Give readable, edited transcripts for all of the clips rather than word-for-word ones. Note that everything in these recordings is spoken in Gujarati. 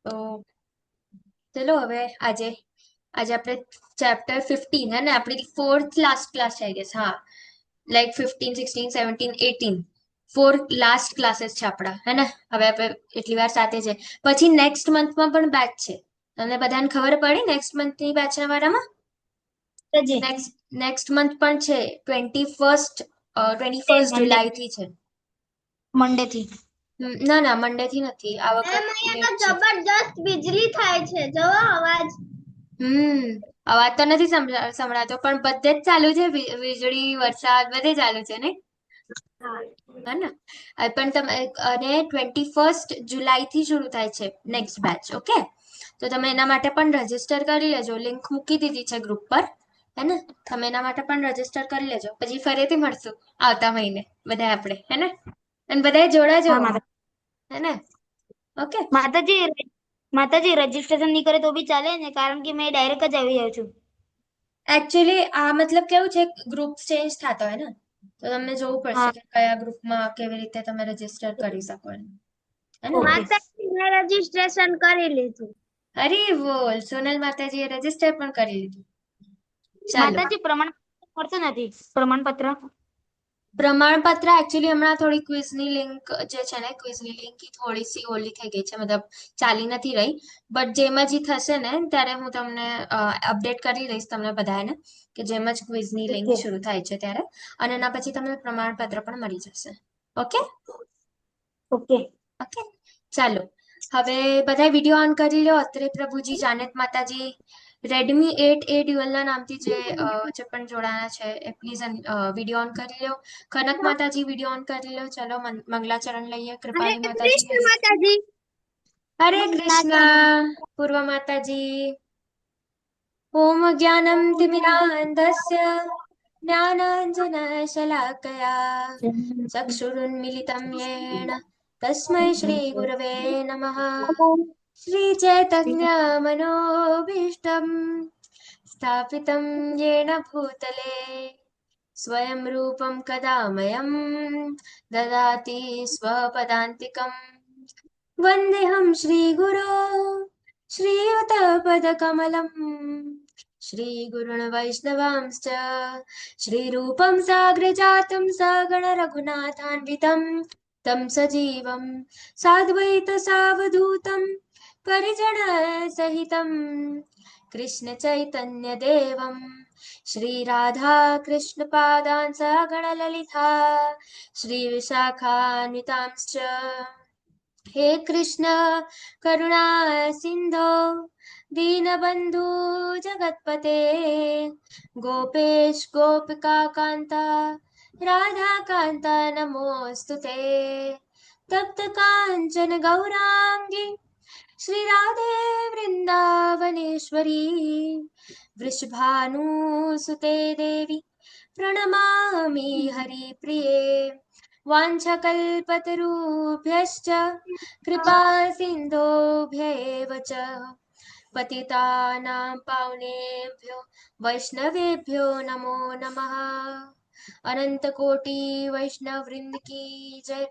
તો ચલો હવે આજે આજે આપણે ચેપ્ટર 15 હે ને આપણી ફોર્થ લાસ્ટ ક્લાસ છે આઈ ગેસ. હા, લાઈક 15, 16, 17, 18 ફોર લાસ્ટ ક્લાસીસ છે આપણા, હે ને? હવે આપણે એટલી વાર સાથે છે, પછી નેક્સ્ટ મંથમાં પણ બેચ છે. તમને બધાને ખબર પડી નેક્સ્ટ મંથની બેચના બારામાં? માતાજી નેક્સ્ટ મંથ પણ છે, 21 મંડે જુલાઈ થી છે. મંડે થી ના ના, મંડે થી નથી, આ વખત લેટ છે. જબરદસ્ત વીજળી થાય છે, જો અવાજ. અવાજ તો નથી સંભળાતો, પણ બધે જ ચાલુ છે, વીજળી વરસાદ બધે ચાલુ છે ને, હે ને? પણ તમે અને 21 જુલાઈ થી શરૂ થાય છે નેક્સ્ટ બેચ. ઓકે, તો તમે એના માટે પણ રજીસ્ટર કરી લેજો, લિંક મૂકી દીધી છે ગ્રુપ પર, હે ને? તમે એના માટે પણ રજીસ્ટર કરી લેજો, પછી ફરીથી મળશું આવતા મહિને બધા આપણે, હે ને? અને બધા જોડાજો, હા માતા હે ને? ઓકે. માતાજી રજીસ્ટ્રેશન નહીં કરે તો બી ચાલે ને, કારણ કે મેં ડાયરેક્ટ જ આવી જાઉં છું. એકચ્યુઅલી આ મતલબ કેવું છે, ગ્રુપ ચેન્જ થતા હોય ને, તો તમને જોવું પડશે હા કે કયા ગ્રુપમાં કેવી રીતે તમે રજીસ્ટર કરી શકો એમ, હે ને? ઓકે માતાજી મેં રજીસ્ટ્રેશન કરી લીધું. અરે બોલ, સોનલ માતાજીએ રજીસ્ટર પણ કરી લીધું. ચાલો. માતાજી પ્રમાણપત્ર મળતું નથી, પ્રમાણપત્ર. પ્રમાણપત્ર એકચ્યુઅલી હમણાં થોડી ક્વિઝની લિંક જે છે ને, ક્વિઝની લિંક થોડી સી ઓલી થઈ ગઈ છે, મતલબ ચાલી નથી રહી. બટ જેમ જ ઈ થશે ને ત્યારે હું તમને અપડેટ કરી દઈશ તમને બધાને, કે જેમ જ ક્વિઝની લિંક ઓકે શરૂ થાય છે ત્યારે, અને એના પછી તમને પ્રમાણપત્ર પણ મળી જશે. ઓકે ઓકે ઓકે, ચાલો. હવે બધા વિડીયો ઓન કરી લો. અત્રે પ્રભુજી, જાનત માતાજી, રેડમી 8A ડ્યુઅલના નામથી જે પણ જોડાના છે એ પ્લીઝ વિડીયો ઓન કરી લો. કનક માતાજી વિડીયો ઓન કરી લો. ચલો મંગલાચરણ લઈએ. હરે કૃપાલી માતાજી, કૃષ્ણ માતાજી. હરે મંગલાચરણ. કૃષ્ણ. પૂર્વ માતાજી. ઓમ જ્ઞાનમ તિમિરાંધસ્ય જ્ઞાનાંજનશલાકયા ચક્ષુરુન્મિલિतं येन तस्मै श्रीगुरवे नमः. श्रीचैतन्यमनोभीष्टं स्थापितं येन भूतले स्वयं रूपं कदा मह्यं ददाति स्वपदान्तिकम्. वन्देऽहं श्रीगुरो श्रीयुतपदकमलम् श्रीगुरुन् वैष्णवांश्च श्रीरूपं साग्रजातं सगण रघुनाथान्वितं तं सजीवं साद्वैतसावधूतं परिजनसहितं कृष्णचैतन्यदेवं श्रीराधा कृष्णपादान् सगण ललिता श्रीविशाखान्वितांश्च. हे कृष्ण करुणा सिन्धो दीनबन्धु जगत्पते गोपेश गोपिका कान्ता राधाकान्ता नमोऽस्तु ते. तप्त काञ्चन गौराङ्गी श्रीराधे वृन्दावनेश्वरी वृषभानुसुते देवी प्रणमामि हरिप्रिये. वाञ्छकल्पतरुभ्यश्च कृपा सिन्धुभ्य एव च पतितानां पावनेभ्यो वैष्णवेभ्यो नमो नमः. अनंतकोटि वैष्णव वृंद की जय.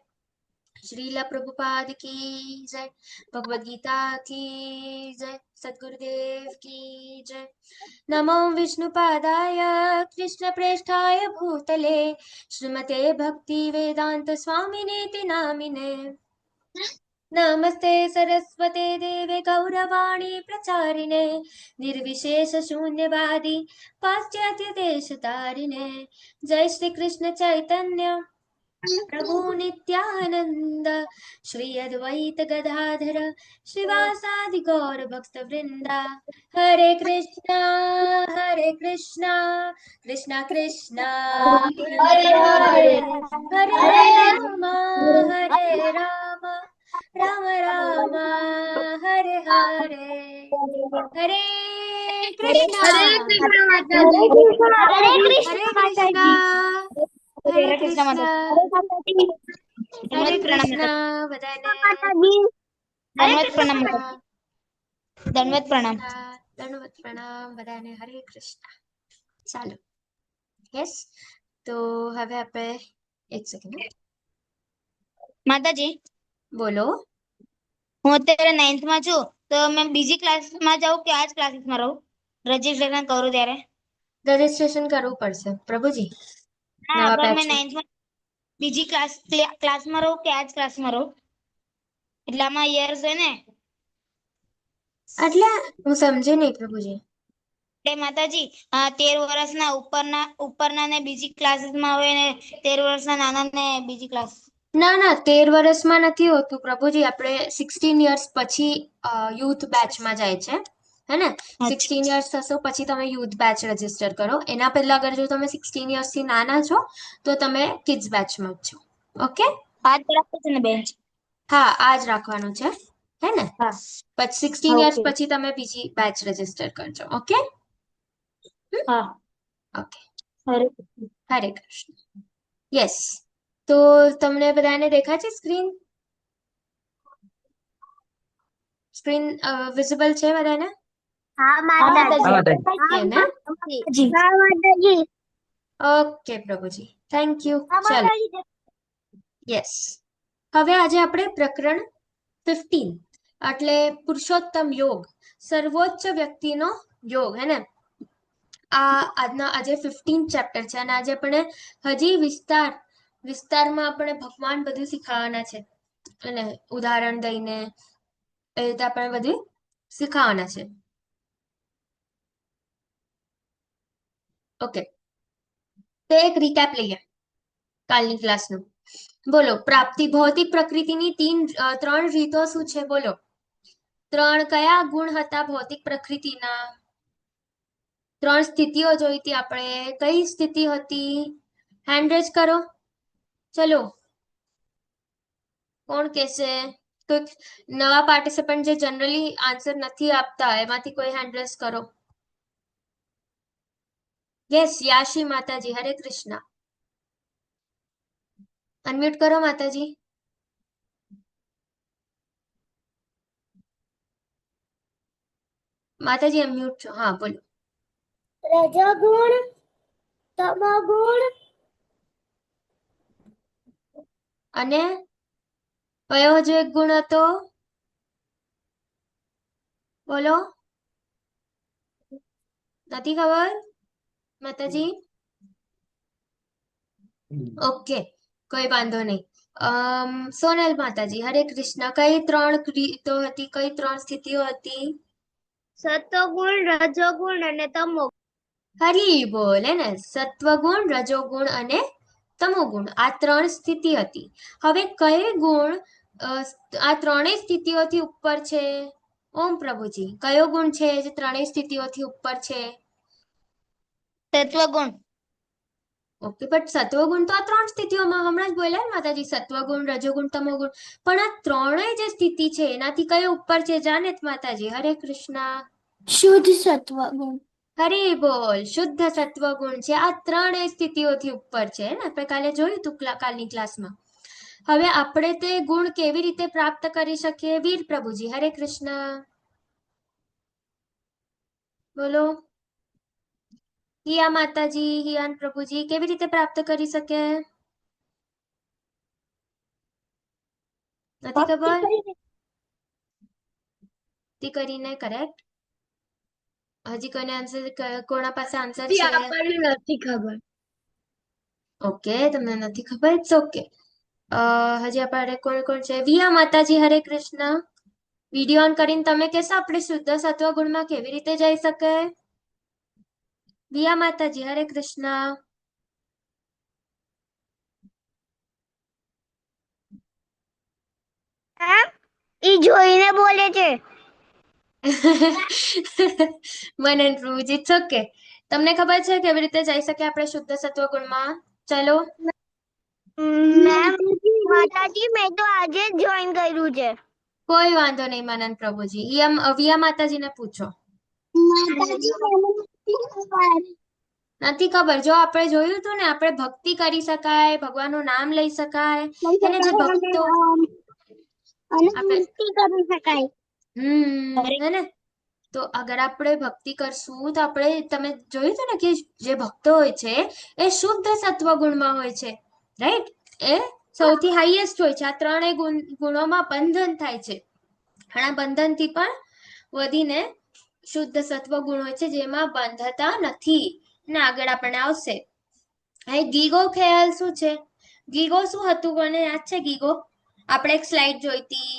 श्रीला प्रभुपाद की जय. भगवद गीता की जय. सद्गुरुदेव की जय. नमो विष्णुपादाय कृष्णप्रेष्ठाय भूतले श्रीमते भक्ति वेदांत स्वामिनेति नामिने. नमस्ते सरस्वते देवे गौरवाणी प्रचारिणे निर्विशेष शून्यवादी पाश्चात्य देश तारिणे. जय श्री कृष्ण चैतन्य प्रभु नित्यानंद श्री अद्वैत गदाधर श्रीवासादि गौर भक्त वृंदा. हरे कृष्णा कृष्णा कृष्णा हरे हरे हरे राम हरे राम राम राम हरे हरे. हरे कृष्णा हरे कृष्ण माताजी. हरे हरे कृष्ण कृष्णा माताजी. हरे हरे कृष्ण कृष्णा माताजी. हरे धन्यवाद प्रणाम कृष्णा. बधाने माताजी. हरे धन्यवाद प्रणाम कृष्णा. माताजी. हरे धन्यवाद प्रणाम. कृष्णा. दंडवत प्रणाम બધાને. હરે કૃષ્ણ. ચાલો. યસ, તો હવે આપણે એક સેકન્ડ માતાજી બોલો. હું અત્યારે 9th માં છું, તો મેં બીજી ક્લાસમાં જાઉં કે આ જ ક્લાસીસમાં રહું? રજીસ્ટ્રેશન કરું ત્યારે? રજીસ્ટ્રેશન કરવું પડશે પ્રભુજી, હા, નવા અગર મેં બેચમાં. 9th માં બીજી ક્લાસમાં રહું કે આ જ ક્લાસમાં રહું? એટલે આમાં યર્સ હોય ને. એટલે હું સમજી નહીં પ્રભુજી. એટલે માતાજી, 13 વર્ષના ઉપરના ને બીજી ક્લાસીસમાં હોય ને 13 વર્ષના નાના ને બીજી ક્લાસ. ના ના, 13 વર્ષમાં નથી હોતું પ્રભુજી. આપણે 16 યર્સ પછી યુથ બેચમાં જાય છે, હે ને? અચ્છા. 16 યર્સ થશો પછી તમે યુથ બેચ રજીસ્ટર કરો. એના પહેલા અગર જો તમે 16 યર્સથી નાના છો તો તમે કિડ્સ બેચમાં જ છો. ઓકે. હાથ રાખો છે ને બેન? હા, આ જ રાખવાનું છે, હે ને? હા. પછી 16 યર્સ ઓકે. પછી તમે બીજી બેચ રજીસ્ટર કરજો. ઓકે. હા. ઓકે. હરે. હરે કૃષ્ણ. યસ. તો તમને બધાને દેખાય છે સ્ક્રીન? સ્ક્રીન વિઝિબલ છે બધાને? હા હા માતાજી. માતાજી. છે ને? હા માતાજી. ઓકે પ્રભુજી, થેન્ક યુ. હા ચલો. માતાજી. યસ. હવે આજે આપણે પ્રકરણ 15 એટલે પુરુષોત્તમ યોગ, સર્વોચ્ચ વ્યક્તિનો યોગ, હે ને? આજે 15 ચેપ્ટર છે અને આજે આપણે હજી વિસ્તારમાં આપણે ભગવાન બધું શીખવાના છે અને ઉદાહરણ દઈને એ રીતે આપણે બધું શીખવાના છે. ઓકે. તો એક રીકેપ લઈએ કાલની ક્લાસનું. બોલો, ભૌતિક પ્રકૃતિની 3 રીતો શું છે? બોલો, 3 કયા ગુણ હતા ભૌતિક પ્રકૃતિના? 3 સ્થિતિઓ જોઈ હતી આપણે. કઈ સ્થિતિ હતી? હેન્ડ રેઝ કરો. ચલો, કોણ કહેશે? કોઈક નવા પાર્ટિસિપન્ટ જે જનરલી આન્સર નથી આપતા એમાંથી કોઈ હેન્ડ રેઝ કરો. યસ, યાશી માતાજી, હરે કૃષ્ણ. અનમ્યુટ કરો માતાજી. માતાજી અનમ્યુટ છો. હા, બોલો. રજોગુણ, તમોગુણ અને કયો હજુ એક ગુણ હતો? બોલો. નથી ખબર માતાજી? ઓકે, કોઈ વાંધો નહીં. સોનલ માતાજી, હરે કૃષ્ણ. કઈ 3 રીતો હતી? કઈ 3 સ્થિતિઓ હતી? સત્વગુણ, રજોગુણ અને તમો. હરી બોલ, હે ને? સત્વગુણ, રજોગુણ અને તમોગુણ, આ 3 સ્થિતિ હતી. હવે કઈ ગુણ આ 3 સ્થિતિઓથી ઉપર છે? ઓમ પ્રભુજી, કયો ગુણ છે જે 3 સ્થિતિઓથી ઉપર છે? તત્વગુણ. ઓકે, બટ સત્વગુણ તો આ 3 સ્થિતિઓમાં હમણાં જ બોલ્યા ને માતાજી, સત્વગુણ, રજોગુણ, તમોગુણ. પણ આ 3 જે સ્થિતિ છે એનાથી કયો ઉપર છે? જાને માતાજી, હરે કૃષ્ણ. શુદ્ધ સત્વગુણ. હરે બોલ, શુદ્ધ સત્વગુણ છે. આ 3 સ્થિતિઓથી ઉપર છે ને? આપણે કાલે જોયું તું કાલની ક્લાસમાં. હવે આપણે તે ગુણ કેવી રીતે પ્રાપ્ત કરી શકીએ? વીર પ્રભુજી, હરે કૃષ્ણ. બોલો. હિયા માતાજી, હિયાન પ્રભુજી, કેવી રીતે પ્રાપ્ત કરી શકે? નથી ખબર? ભક્તિ કરીને, કરેક્ટ. હજી કોઈને આન્સર, કોના પાસે આન્સર છે? આપણને નથી ખબર. ઓકે, તમને નથી ખબર, ઇટ્સ ઓકે. હજી આપણે કોણ કોણ છે? વિયા માતાજી, હરે કૃષ્ણ. વિડીયો ઓન કરીને તમે કહેશો આપણે શુદ્ધ સત્વ ગુણમાં કેવી રીતે જઈ શકે? વિયા માતાજી, હરે કૃષ્ણ. ઈ જોઈને બોલે છે. મનન પ્રભુજી, ઇટ્સ ઓકે. તમને ખબર છે કેવી રીતે જઈ શકે આપણે શુદ્ધ સત્વ ગુણમાં? ચલો. મેમ માતાજી, મેં તો આજે જ જોઈન કર્યું છે. કોઈ વાંધો નહીં મનન પ્રભુજી. વિયા માતાજીને પૂછો. માતાજી મને નથી ખબર. નથી ખબર? જો આપણે જોયું હતું ને, આપણે ભક્તિ કરી શકાય, ભગવાનનું નામ લઈ શકાય, એને જે ભક્તો અને આપણે મસ્તી કરી શકાય. હે ને? તો અગર આપણે ભક્તિ કરશું તો આપણે, તમે જોયું હતું ને કે જે ભક્તો હોય છે એ શુદ્ધ સત્વ ગુણમાં હોય છે, રાઈટ? એ સૌથી હાઈએસ્ટ હોય છે. આ 3 ગુણોમાં બંધન થાય છે. અને આ બંધનથી પણ વધીને શુદ્ધ સત્વ ગુણ હોય છે, જેમાં બંધતા નથી. ને આગળ આપણને આવશે. હવે ગીગો ખ્યાલ શું છે? ગીગો શું હતું, કોને યાદ છે ગીગો? આપણે એક સ્લાઇડ જોઈતી,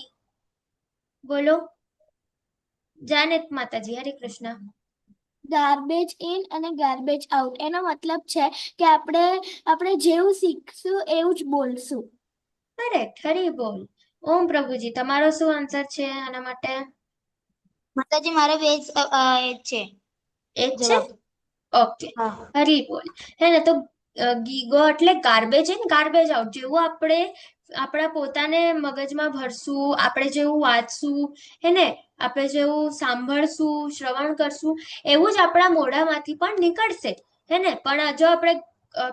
બોલો. જાનેત માતાજી, હરે કૃષ્ણ. ગાર્બેજ ઇન અને ગાર્બેજ આઉટ, એનો મતલબ છે કે આપણે જેવું શીખશું એવું જ બોલશું. કરેક્ટ, હરી બોલ. ઓમ પ્રભુજી, તમારો શું આન્સર છે આના માટે? માતાજી મારે બે જ છે એક છે. જવાબ. ઓકે, હા. હરી બોલ. હે ને તો ગીગો એટલે ગાર્બેજ ઇન ગાર્બેજ આઉટ. જેવું આપણે આપણા પોતાને મગજમાં ભરશું, આપણે જેવું વાંચશું, હે ને, આપણે જેવું સાંભળશું, શ્રવણ કરશું, એવું જ આપણા મોઢામાંથી પણ નીકળશે. હે ને, પણ જો આપણે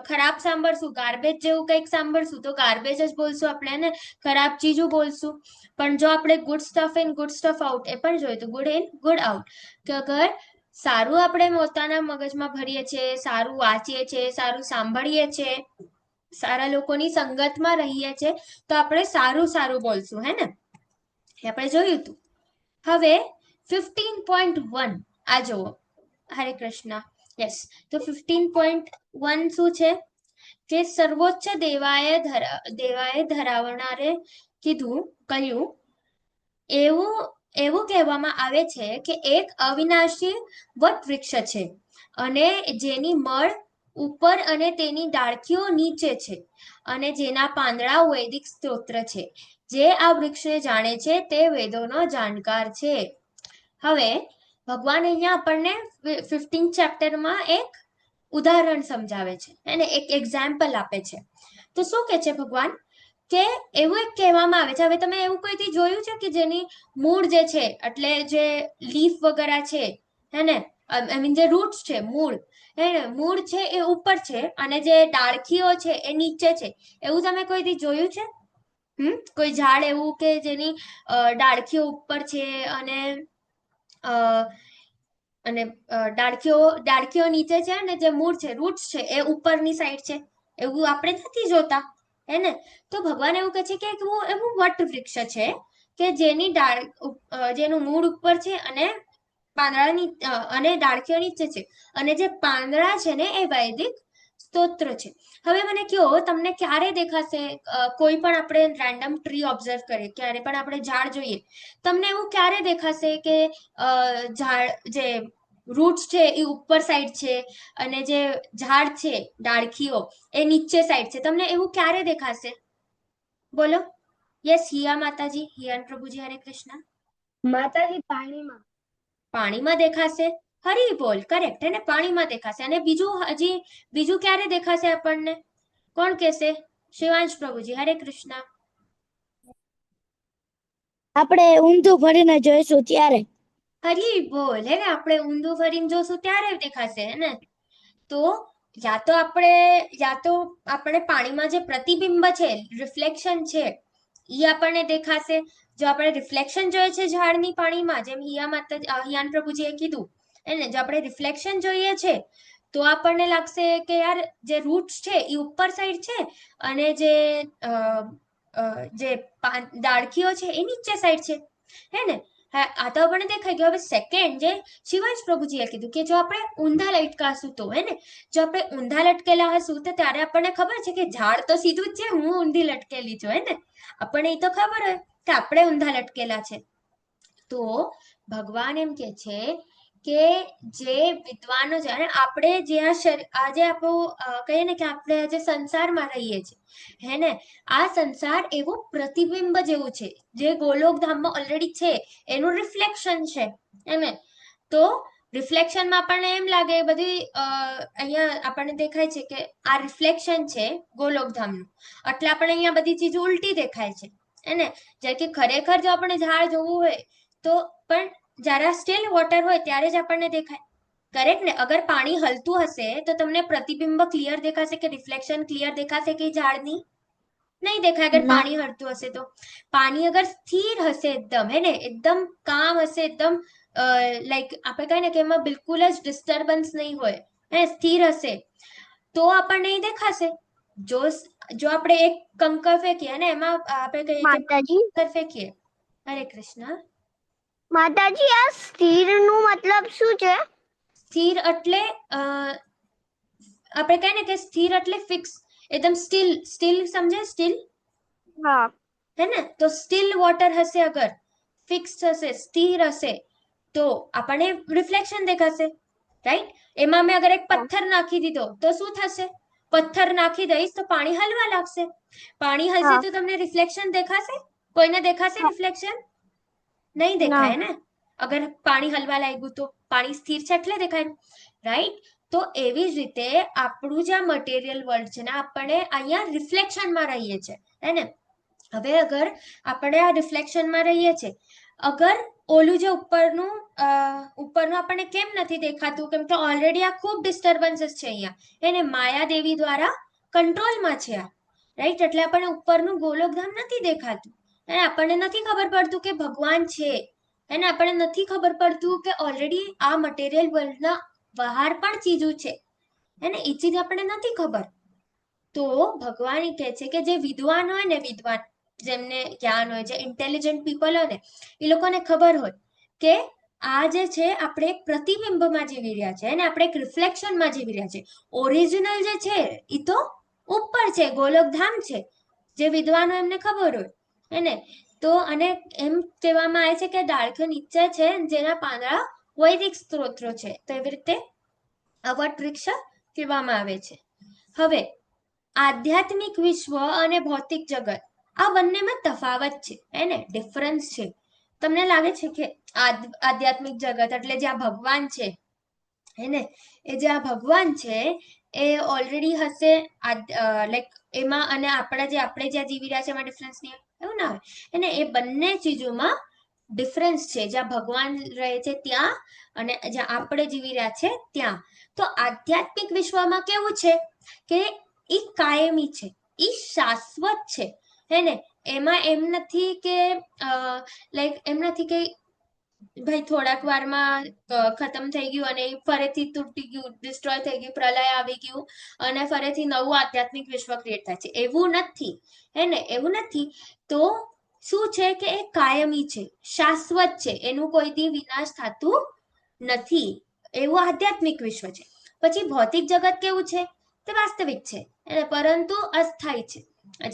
ખરાબ સાંભળશું, ગાર્બેજ જેવું કંઈક સાંભળશું, તો ગાર્બેજ જ બોલશું આપણે, ને ખરાબ ચીજો બોલશું. પણ જો આપણે good stuff in good stuff out, એ પણ જોયું, તો ગુડ ઇન ગુડ આઉટ, કે અગર સારું આપણે પોતાના મગજમાં ભરીએ છીએ, સારું વાંચીએ છીએ, સારું સાંભળીએ છીએ, સારા લોકોની સંગતમાં રહીએ છીએ, તો આપણે સારું સારું બોલશું, હે ને, એ આપણે જોયું હતું. હવે 15.1 આ જુઓ. હરે કૃષ્ણ. યસ, તો 15.1 શું છે? કે સર્વોચ્ચ દેવાએ ધરાવનારે કહ્યું, એવું એવું કહેવામાં આવે છે કે એક અવિનાશી વટવૃક્ષ છે, અને જેની મળ ઉપર અને તેની ડાળખીઓ નીચે છે, અને જેના પાંદડા વૈદિક સ્તોત્ર છે. જે આ વૃક્ષને જાણે છે તે વેદોનો જાણકાર છે. હવે ભગવાન અહીંયા આપણને 15 ચેપ્ટરમાં એક ઉદાહરણ સમજાવે છે અને એક એક્ઝામ્પલ આપે છે. તો શું કે છે ભગવાન? કે એવું એક કહેવામાં આવે છે. હવે તમે એવું કોઈથી જોયું છે કે જેની મૂળ જે છે, એટલે જે લીફ વગેરે છે, હે ને, આઈ મીન જે રૂટ્સ છે, મૂળ, હે ને, મૂળ છે એ ઉપર છે અને જે ડાળખીઓ છે એ નીચે છે, એવું તમે કોઈથી જોયું છે? કોઈ ઝાડ એવું કે જેની ડાળખીઓ ઉપર છે અને અ, અને ડાળખીઓ નીચે છે, અને જે મૂળ છે, રૂટ્સ છે, એ ઉપરની સાઈડ છે, એવું આપણે નથી જોતા, હે ને? તો ભગવાન એવું કહે છે કે એવું એવું વટવૃક્ષ છે કે જેનું મૂળ ઉપર છે અને પાંદડાની અને ડાળખીઓ નીચે છે, અને જે પાંદડા છે ને એ વૈદિક સ્તોત્ર છે. હવે મને કહો, તમને ક્યારે દેખાશે? કોઈ પણ આપણે રેન્ડમ ટ્રી ઓબ્ઝર્વ કરીએ, ક્યારે પણ આપણે ઝાડ જોઈએ, તમને એવું ક્યારે દેખાશે કે ઝાડ જે રૂટ્સ છે એ ઉપર સાઈડ છે અને જે ઝાડ છે, ડાળખીઓ, એ નીચે સાઈડ છે? તમને એવું ક્યારે દેખાશે? બોલો. યસ, હિયા માતાજી, હિયાન પ્રભુજી, હરે કૃષ્ણ. માતાજી પાણીમાં. પાણીમાં દેખાશે. હરી બોલ, કરેક્ટ, એને પાણીમાં દેખાશે. અને બીજું ક્યારે દેખાશે આપણને? કોણ કહેશે? શિવાંશ પ્રભુજી, હરે કૃષ્ણ. આપણે ઊંધું ભરીને જોઈશું ત્યારે. હરી બોલ, હે ને, આપણે ઊંધું ફરીને જોશું ત્યારે દેખાશે, હે ને? તો યા તો આપણે પાણીમાં જે પ્રતિબિંબ છે, રિફ્લેક્શન છે, એ આપણને દેખાશે. જો આપણે રિફ્લેક્શન જોઈએ છે ઝાડની પાણીમાં, જેમ હિયાન પ્રભુજીએ કીધું, એને જો આપણે રિફ્લેક્શન જોઈએ છે, તો આપણને લાગશે કે યાર, જે રૂટ્સ છે એ ઉપર સાઈડ છે અને જે ડાળખીઓ છે એ નીચે સાઈડ છે, હે ને? હા, આ તો આપણને દેખાઈ ગયું. હવે સેકન્ડ, જે શિવાંશ પ્રભુજીએ કીધું કે જો આપણે ઊંધા લટકાશું, તો હે ને, જો આપણે ઊંધા લટકેલા હશું તો ત્યારે આપણને ખબર છે કે ઝાડ તો સીધું જ છે, હું ઊંધી લટકેલી છું, હે ને, આપણને એ તો ખબર હોય કે આપણે ઊંધા લટકેલા છે. તો ભગવાન એમ કે છે કે જે વિદ્વાનો છે, અને આપણે જે આજે આપણું કહીએ ને કે આપણે આજે સંસારમાં રહીએ છીએ, હે ને, આ સંસાર એવું પ્રતિબિંબ જેવું છે, જે ગોલોકધામમાં ઓલરેડી છે, એનું રિફ્લેક્શન છે, એને. તો રિફ્લેક્શનમાં આપણને એમ લાગે બધી અહીંયા આપણને દેખાય છે કે આ રિફ્લેક્શન છે ગોલોકધામનું, એટલે આપણને અહીંયા બધી ચીજ ઉલટી દેખાય છે, એને. જ્યારે કે ખરેખર જો આપણે ઝાડ જોવું હોય તો પણ જ્યારે સ્ટીલ વોટર હોય ત્યારે જ આપણને દેખાય. કરેક્ટ ને? અગર પાણી હલતું હશે તો તમને પ્રતિબિંબ ક્લિયર દેખાશે કે રિફ્લેક્શન ક્લિયર દેખાશે કે ઝાડની? નહીં દેખાય. અગર ના. પાણી હલતું હશે તો. પાણી અગર સ્થિર હશે, એકદમ, હે ને, એકદમ કામ હશે, એકદમ લાઈક આપણે કહીએ ને કે એમાં બિલકુલ જ ડિસ્ટર્બન્સ નહીં હોય, હે, સ્થિર હશે, તો આપણને નહીં દેખાશે. જો જો આપણે એક કંકર ફેંકીએ ને, એમાં આપણે કહીએ કે માતાજી પથ્થર ફેંકીએ. હરે કૃષ્ણ. માતાજી આ સ્થિર નું મતલબ શું છે? સ્થિર એટલે આપણે કહીએ ને કે સ્થિર એટલે ફિક્સ, એકદમ સ્ટીલ. સ્ટીલ સમજે? સ્ટીલ હા. હે ને? તો સ્ટીલ વોટર હશે, અગર ફિક્સ હશે, સ્થિર હશે, તો આપણને રિફ્લેક્શન દેખાશે, રાઈટ? એમાં મેં અગર એક પથ્થર નાખી દીધો તો શું થશે? પથ્થર નાખી દઈશ તો પાણી હલવા લાગશે. પાણી હલશે તો તમને રિફ્લેક્શન દેખાશે? કોઈને દેખાશે રિફ્લેક્શન? નહીં દેખાય ને. અગર પાણી હલવા લાગ્યું તો પાણી સ્થિર છે એટલે દેખાય, રાઈટ? તો એવી જ રીતે આપણું જે મટીરિયલ વર્લ્ડ છે ને, આપણે અહીંયા રિફ્લેક્શનમાં રહીએ છીએ, હે ને? હવે અગર આપણે આ રિફ્લેક્શનમાં રહીએ છીએ, અગર ઓલું જે ઉપરનું આપણને કેમ નથી દેખાતું? કેમ કે ઓલરેડી આ ખૂબ ડિસ્ટર્બન્સીસ છે અહીંયા, એને માયાદેવી દ્વારા કંટ્રોલમાં છે આ, રાઈટ? એટલે આપણને ઉપરનું ગોલોકધામ નથી દેખાતું, અને આપણને નથી ખબર પડતું કે ભગવાન છે, એને આપણને નથી ખબર પડતું કે ઓલરેડી આ મટીરિયલ વર્લ્ડના બહાર પણ ચીજો છે, એને એ ચીજ આપણને નથી ખબર. તો ભગવાન એ કહે છે કે જે વિદ્વાન હોય ને, વિદ્વાન જેમને જ્ઞાન હોય, જે ઇન્ટેલિજન્ટ પીપલ હોય ને, એ લોકોને ખબર હોય કે આ જે છે આપણે એક પ્રતિબિંબમાં જીવી રહ્યા છે અને આપણે એક રિફ્લેક્શનમાં જીવી રહ્યા છે. ઓરિજિનલ જે છે એ તો ઉપર છે, ગોલોકધામ છે. જે વિદ્વાનો એમને ખબર હોય, હે ને? તો અને એમ કહેવામાં આવે છે કે ડાળખો નીચે છે જેના પાંદડા વૈદિક સ્ત્રોત્રો છે, તો એવી રીતે અવટ વૃક્ષ કહેવામાં આવે છે. હવે આધ્યાત્મિક વિશ્વ અને ભૌતિક જગત, આ બંનેમાં તફાવત છે, હે ને? ડિફરન્સ છે. તમને લાગે છે કે આધ્યાત્મિક જગત એટલે જ્યાં ભગવાન છે, હે ને? એ જે આ ભગવાન છે એ ઓલરેડી હશે લાઈક એમાં, અને આપણે જ્યાં જીવી રહ્યા છે એમાં ડિફરન્સ નહીં, એવું ના હોય, એને એ બંને ચીજોમાં ડિફરન્સ છે. જ્યાં ભગવાન રહે છે ત્યાં અને જ્યાં આપણે જીવી રહ્યા છે ત્યાં. તો આધ્યાત્મિક વિશ્વમાં કેવું છે કે ઈ કાયમી છે, ઈ શાશ્વત છે, હે ને? એમાં એમ નથી કે લાઈક એમ નથી કે ભાઈ થોડાક વારમાં ખતમ થઈ ગયું અને ફરીથી તૂટી ગયું, ડિસ્ટ્રોય થઈ ગયું, પ્રલય આવી ગયું અને ફરીથી નવું આધ્યાત્મિક વિશ્વ ક્રિએટ થાય છે, એવું નથી, હે ને? એવું નથી. તો શું છે કે એ કાયમી છે, શાશ્વત છે, એનું કોઈ દી વિનાશ થતું નથી, એવું આધ્યાત્મિક વિશ્વ છે. પછી ભૌતિક જગત કેવું છે? તે વાસ્તવિક છે, પરંતુ અસ્થાયી છે.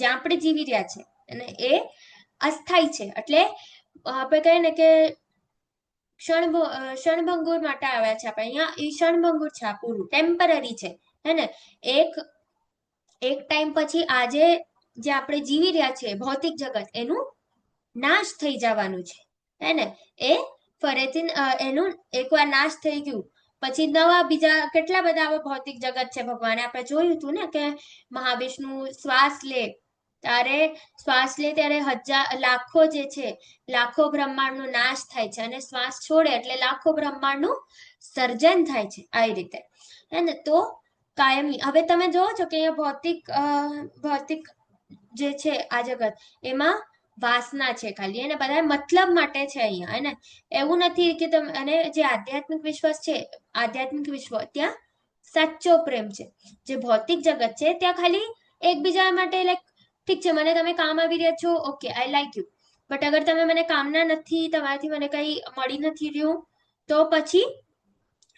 જ્યાં આપણે જીવી રહ્યા છે અને એ અસ્થાયી છે, એટલે આપણે કહીએ ને કે ક્ષણભંગુર માટે આવ્યા છે આપણે અહીંયા, એ ક્ષણભંગુર છે, આ પૂરું ટેમ્પરરી છે, હે ને? એક ટાઈમ પછી આજે જે આપણે જીવી રહ્યા છે ભૌતિક જગત, એનું નાશ થઈ જવાનું છે, હે ને? એ ફરીથી એનું એકવાર નાશ થઈ ગયું પછી નવા બીજા કેટલા બધા આવા ભૌતિક જગત છે. ભગવાને આપણે જોયું હતું ને કે મહાવિષ્ણુ શ્વાસ લે ત્યારે લાખો જે છે, લાખો બ્રહ્માંડનો નાશ થાય છે, અને શ્વાસ છોડે એટલે લાખો બ્રહ્માંડનું સર્જન થાય છે, આવી રીતે, હે ને? તો કાયમી. હવે તમે જોવો છો કે અહીંયા ભૌતિક જે છે આ જગત, એમાં વાસના છે ખાલી, એને બધા મતલબ માટે છે અહીંયા, હે ને? એવું નથી કે તમે, અને જે આધ્યાત્મિક વિશ્વાસ છે, આધ્યાત્મિક વિશ્વ, ત્યાં સાચો પ્રેમ છે. જે ભૌતિક જગત છે ત્યાં ખાલી એકબીજા માટે લાઈક ઠીક છે, મને તમે કામ આવી રહ્યા છો, okay, I like you, but અગર તમે મને કામના નથી, તમારાથી મને કઈ મળી નથી રહ્યું, તો પછી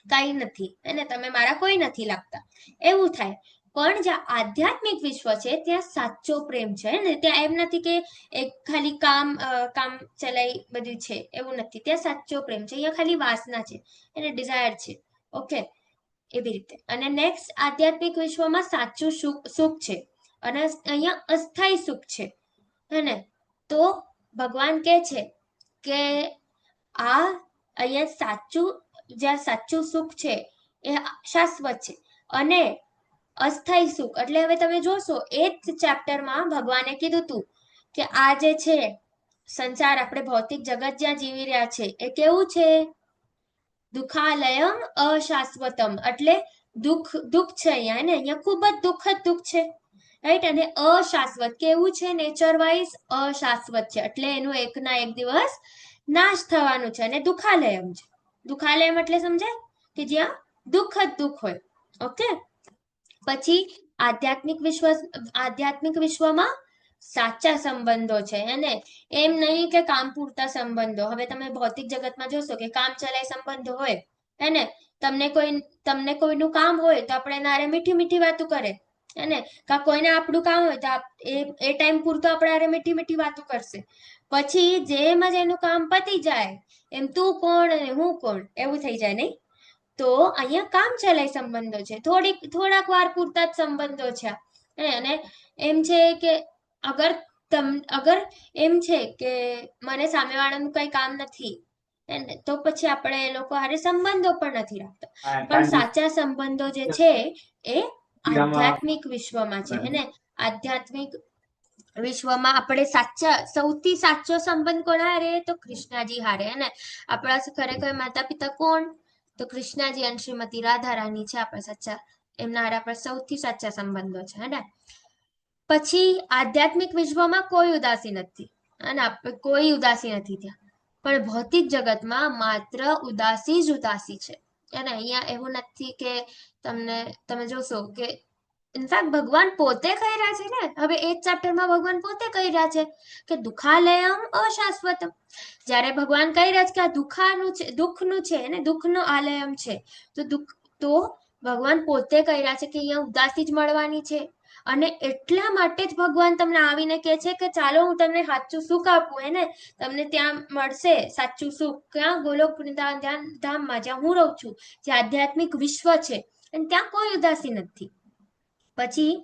કઈ નથી, અને તમે મારા કોઈ નથી લાગતા, એવું થાય. પણ જ્યાં આધ્યાત્મિક વિશ્વ છે ત્યાં સાચો પ્રેમ છે, ને ત્યાં એમ નથી કે એક ખાલી કામ ચલાઈ બધું છે, એવું નથી. ત્યાં સાચો પ્રેમ છે, અહીંયા ખાલી વાસના છે, એને ડિઝાયર છે, ઓકે? એવી રીતે. અને નેક્સ્ટ, આધ્યાત્મિક વિશ્વમાં સાચું સુખ છે અને અહીંયા અસ્થાયી સુખ છે, હે ને? તો ભગવાન કહે છે કે આ અહીંયા જ્યાં સાચું સુખ છે એ શાશ્વત છે, અને અસ્થાયી સુખ એટલે હવે તમે જોશો એ જ ચેપ્ટરમાં ભગવાને કીધું હતું કે આ જે છે સંસાર, આપણે ભૌતિક જગત જ્યાં જીવી રહ્યા છે, એ કેવું છે? દુઃખાલયમ અશાશ્વતમ, એટલે દુઃખ છે અહીંયા, ને અહીંયા ખૂબ જ દુઃખ છે, રાઈટ? અને અશાશ્વત કેવું છે? નેચર વાઇઝ અશાશ્વત છે, એટલે એનું એકના એક દિવસ નાશ થવાનું છે. અને દુઃખાલયમ છે, દુઃખાલયમ એટલે સમજાય કે જ્યાં દુઃખ હોય, ઓકે? પછી આધ્યાત્મિક વિશ્વમાં સાચા સંબંધો છે એને, એમ નહીં કે કામ પૂરતા સંબંધો. હવે તમે ભૌતિક જગતમાં જોશો કે કામ ચલાય સંબંધો હોય, એને તમને કોઈનું કામ હોય તો આપણે એના હારે મીઠી મીઠી વાતો કરે, એને કા કોઈને આપણું કામ હોય તો એ ટાઈમ પૂરતો આપણે હારે મીઠી મીઠી વાતો કરશે. પછી જેમ જ એનું કામ પતી જાય એમ તું કોણ અને હું કોણ એવું થઈ જાય નહીં. તો અહીંયા કામ ચલાય સંબંધો છે, થોડાક વાર પૂરતા જ સંબંધો છે અને એમ છે કે અગર એમ છે કે મને સામેવાળાનું કઈ કામ નથી તો પછી આપણે એ લોકો હારે સંબંધો પણ નથી રાખતા. પણ સાચા સંબંધો જે છે એ આધ્યાત્મિક વિશ્વમાં છે એને, આધ્યાત્મિક વિશ્વમાં આપણે સૌથી સાચો સંબંધ કોના હારે તો કૃષ્ણજી હારે. અને આપણા ખરેખર માતા પિતા કોણ તો કૃષ્ણજી અને શ્રીમતી રાધા રાણી છે આપણા સાચા, એમના હારે આપણા સૌથી સાચા સંબંધો છે હે ને. પછી આધ્યાત્મિક વિશ્વમાં કોઈ ઉદાસી નથી અને કોઈ ઉદાસી નથી ત્યાં, પણ ભૌતિક જગતમાં માત્ર ઉદાસી જ ઉદાસી છે. અને અહીંયા એવું નથી કે તમે જોશો કે ઇનફેક્ટ ભગવાન પોતે કહી રહ્યા છે ને, હવે એ ચેપ્ટરમાં ભગવાન પોતે કહી રહ્યા છે કે દુઃખાલયમ અશાશ્વતમ. જ્યારે ભગવાન કહી રહ્યા છે કે આ દુઃખનું છે ને, દુઃખનો આલયમ છે, તો ભગવાન પોતે કહી રહ્યા છે કે અહીંયા ઉદાસી જ મળવાની છે. અને એટલા માટે જ ભગવાન તમને આવીને કહે છે કે ચાલો હું તમને સાચું સુખ આપું એને, તમને ત્યાં મળશે સાચું સુખ. ક્યાં? ગોલોક વૃંદાવન ધામમાં જ્યાં હું રહું છું, જે આધ્યાત્મિક વિશ્વ છે, અને ત્યાં કોઈ ઉદાસી નથી. પછી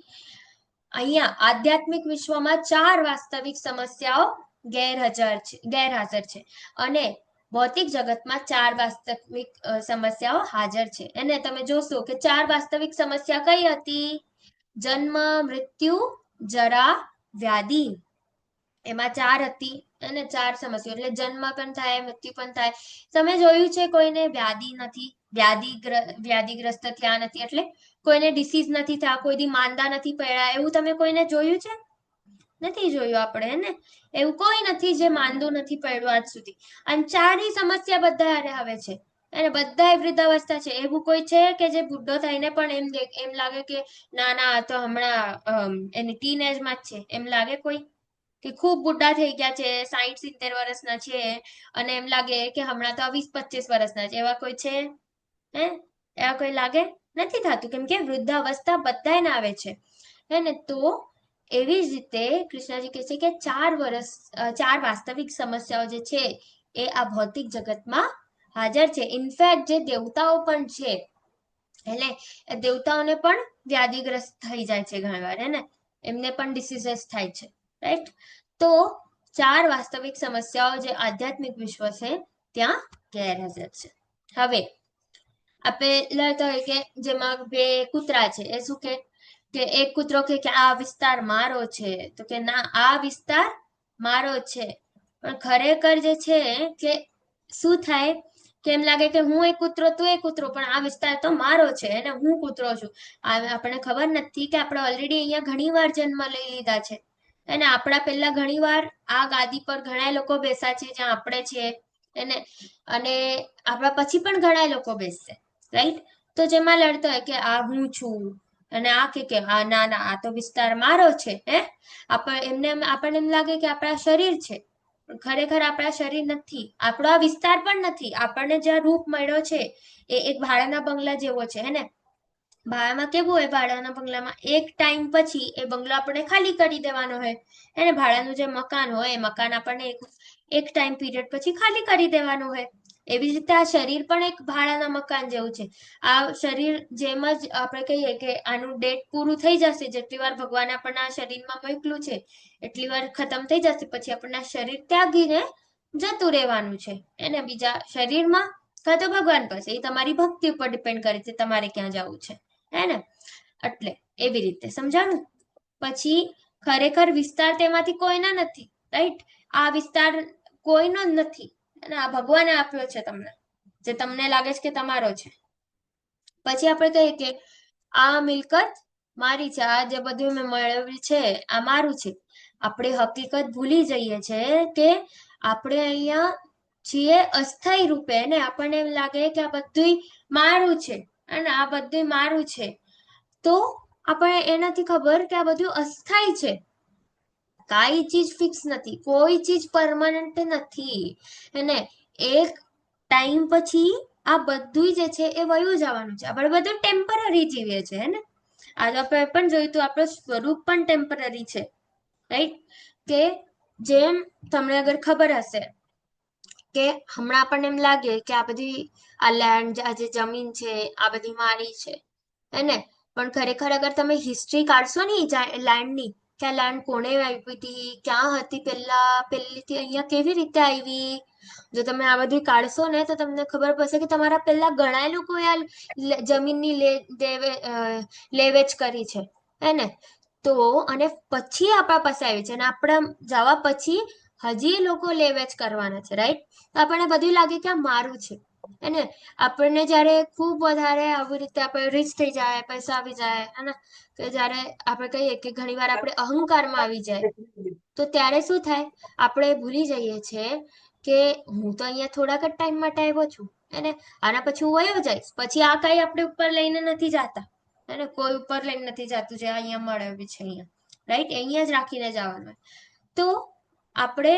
અહીંયા આધ્યાત્મિક વિશ્વમાં 4 વાસ્તવિક સમસ્યાઓ ગેરહાજર છે અને ભૌતિક જગતમાં 4 વાસ્તવિક સમસ્યાઓ હાજર છે. અને તમે જોશો કે 4 વાસ્તવિક સમસ્યા કઈ હતી? જન્મ, મૃત્યુ, જરા, વ્યાધિ. એમાં 4 હતી અને 4 સમસ્યાઓ, એટલે જન્મ પણ થાય, મૃત્યુ પણ થાય. તમે જોયું છે કોઈને વ્યાધિ નથી, વ્યાધિગ્રસ્ત થયા નથી, એટલે કોઈને ડિસીઝ નથી થયા, કોઈ દી માંદા નથી પડ્યા, એવું તમે કોઈને જોયું છે? નથી જોયું આપણે હે ને. એવું કોઈ નથી જે માંદું નથી પડ્યું આજ સુધી. અને 4 સમસ્યા બધા હારે આવે છે અને બધા વૃદ્ધાવસ્થા છે. એવું કોઈ છે કે જે બુઢો થઈને પણ એમ લાગે કે ના ના આ તો હમણાં એની ટીન એજમાં જ છે, એમ લાગે કોઈ? કે ખૂબ બુઢા થઈ ગયા છે, 60-70 વર્ષના છે અને એમ લાગે કે હમણાં તો 20-25 વર્ષના છે, એવા કોઈ છે હે? એવા કોઈ લાગે? નથી થતું, કેમ કે વૃદ્ધાવસ્થા બધાને આવે છે હે ને. તો એવી જ રીતે કૃષ્ણજી કહે છે કે 4 વાસ્તવિક સમસ્યાઓ જે છે એ આ ભૌતિક જગતમાં હાજર છે. ઇનફેક્ટ જે દેવતાઓ પણ છે, એટલે દેવતાઓને પણ વ્યાધિગ્રસ્ત થઈ જાય છે ઘણીવાર હે ને, એમને પણ ડિસીઝસ થાય છે, રાઈટ? તો 4 વાસ્તવિક સમસ્યાઓ જે આધ્યાત્મિક વિશ્વ છે ત્યાં ગેરહાજર છે. હવે આપણે લેતા હોય કે જેમાં 2 કૂતરા છે, એ શું કે એક કૂતરો કે આ વિસ્તાર મારો છે, તો કે ના આ વિસ્તાર મારો છે. પણ ખરેખર જે છે કે શું થાય કે એમ લાગે કે હું એક કૂતરો તું એક કૂતરો, પણ આ વિસ્તાર તો મારો છે અને હું કૂતરો છું. આપણને ખબર નથી કે આપણે ઓલરેડી અહીંયા ઘણી વાર જન્મ લઈ લીધા છે અને આપણા પહેલા ઘણી વાર આ ગાદી પર ઘણા લોકો બેસા છે જ્યાં આપણે છે એને, અને આપણા પછી પણ ઘણા લોકો બેસશે, રાઈટ? તો જેમાં લડતો હોય કે આ હું છું અને આ કે હા ના ના આ તો વિસ્તાર મારો છે હે. આપણને એમ લાગે કે આપણા શરીર છે, ખરેખર આપણા શરીર નથી, આપણો આ વિસ્તાર પણ નથી. આપણને જ્યાં રૂપ મળ્યો છે એ એક ભાડાના બંગલા જેવો છે હે ને. ભાડામાં કેવું હોય? ભાડાના બંગલામાં એક ટાઈમ પછી એ બંગલો આપણે ખાલી કરી દેવાનો હોય એને. ભાડાનું જે મકાન હોય એ મકાન આપણને એક ટાઈમ પીરિયડ પછી ખાલી કરી દેવાનું હોય. એવી જ રીતે આ શરીર પણ એક ભાડાના મકાન જેવું છે. આ શરીર જેમ જ આપણે કહીએ કે આનું ડેટ પૂરું થઈ જશે, જેટલી વાર ભગવાને આપણને આ શરીરમાં મોકલ્યું છે એટલી વાર ખતમ થઈ જશે, પછી આપણને આ શરીર ત્યાગીને જતું રહેવાનું છે એને બીજા શરીરમાં કાં તો ભગવાન પાસે. એ તમારી ભક્તિ ઉપર ડિપેન્ડ કરે છે તમારે ક્યાં જવું છે હે ને. એટલે એવી રીતે સમજાણું. પછી ખરેખર વિસ્તાર તેમાંથી કોઈના નથી, રાઈટ? આ વિસ્તાર કોઈનો જ નથી અને આ ભગવાને આપ્યો છે તમને, જે તમને લાગે છે કે તમારો છે. પછી આપણે કહીએ કે આ મિલકત મારી છે, આ જે બધું મેં મેળવ્યું છે આ મારું છે. આપણે હકીકત ભૂલી જઈએ છે કે આપણે અહીંયા છીએ અસ્થાયી રૂપે ને આપણને એમ લાગે કે આ બધું મારું છે અને આ બધું મારું છે. તો આપણે એ નથી ખબર કે આ બધું અસ્થાયી છે. કાંઈ ચીજ ફિક્સ નથી, કોઈ ચીજ પરમાનન્ટ નથી. અને એક ટાઈમ પછી આ બધું જે છે એ વયું જવાનું છે. આપણે બધું ટેમ્પરરી જીવીએ છે, હે ને? આજે આપણે પણ જોયું તો આપણું સ્વરૂપ પણ ટેમ્પરરી છે, રાઈટ? કે જેમ તમને અગર ખબર હશે કે હમણાં આપણને એમ લાગે કે આ બધી આ લેન્ડ, આ જે જમીન છે, આ બધી મારી છે, હેને? પણ ખરેખર અગર તમે હિસ્ટ્રી કાઢશો ને લેન્ડની, કે આ લેન્ડ કોણે આપી હતી, ક્યાં હતી પહેલીથી અહીંયા કેવી રીતે આવી, જો તમે આ બધું કાઢશો ને તો તમને ખબર પડશે કે તમારા પહેલા ઘણા લોકોએ આ જમીનની લે વેચ કરી છે, હેને? તો અને પછી આપણા પાસે આવી છે, અને આપણા જવા પછી હજી એ લોકો લે વેચ કરવાના છે, રાઈટ? તો આપણને બધું લાગે કે આ મારું છે, એને આપણને જ્યારે ખૂબ વધારે આવી રીતે આપણે રીચ થઈ જાય, પૈસા આવી જાય, અને કે જ્યારે આપણે કહીએ કે ઘણી વાર આપણે અહંકારમાં આવી જાય, તો ત્યારે શું થાય, આપણે ભૂલી જઈએ છીએ કે હું તો અહીંયા થોડાક જ ટાઈમ માટે આવ્યો છું, એને આના પછી હું વયો જઈશ, પછી આ કઈ આપણે ઉપર લઈને નથી જતા, એને કોઈ ઉપર લઈને નથી જતું જે અહીંયા મળે છે અહીંયા, રાઈટ? અહીંયા જ રાખીને જવાનું. તો આપણે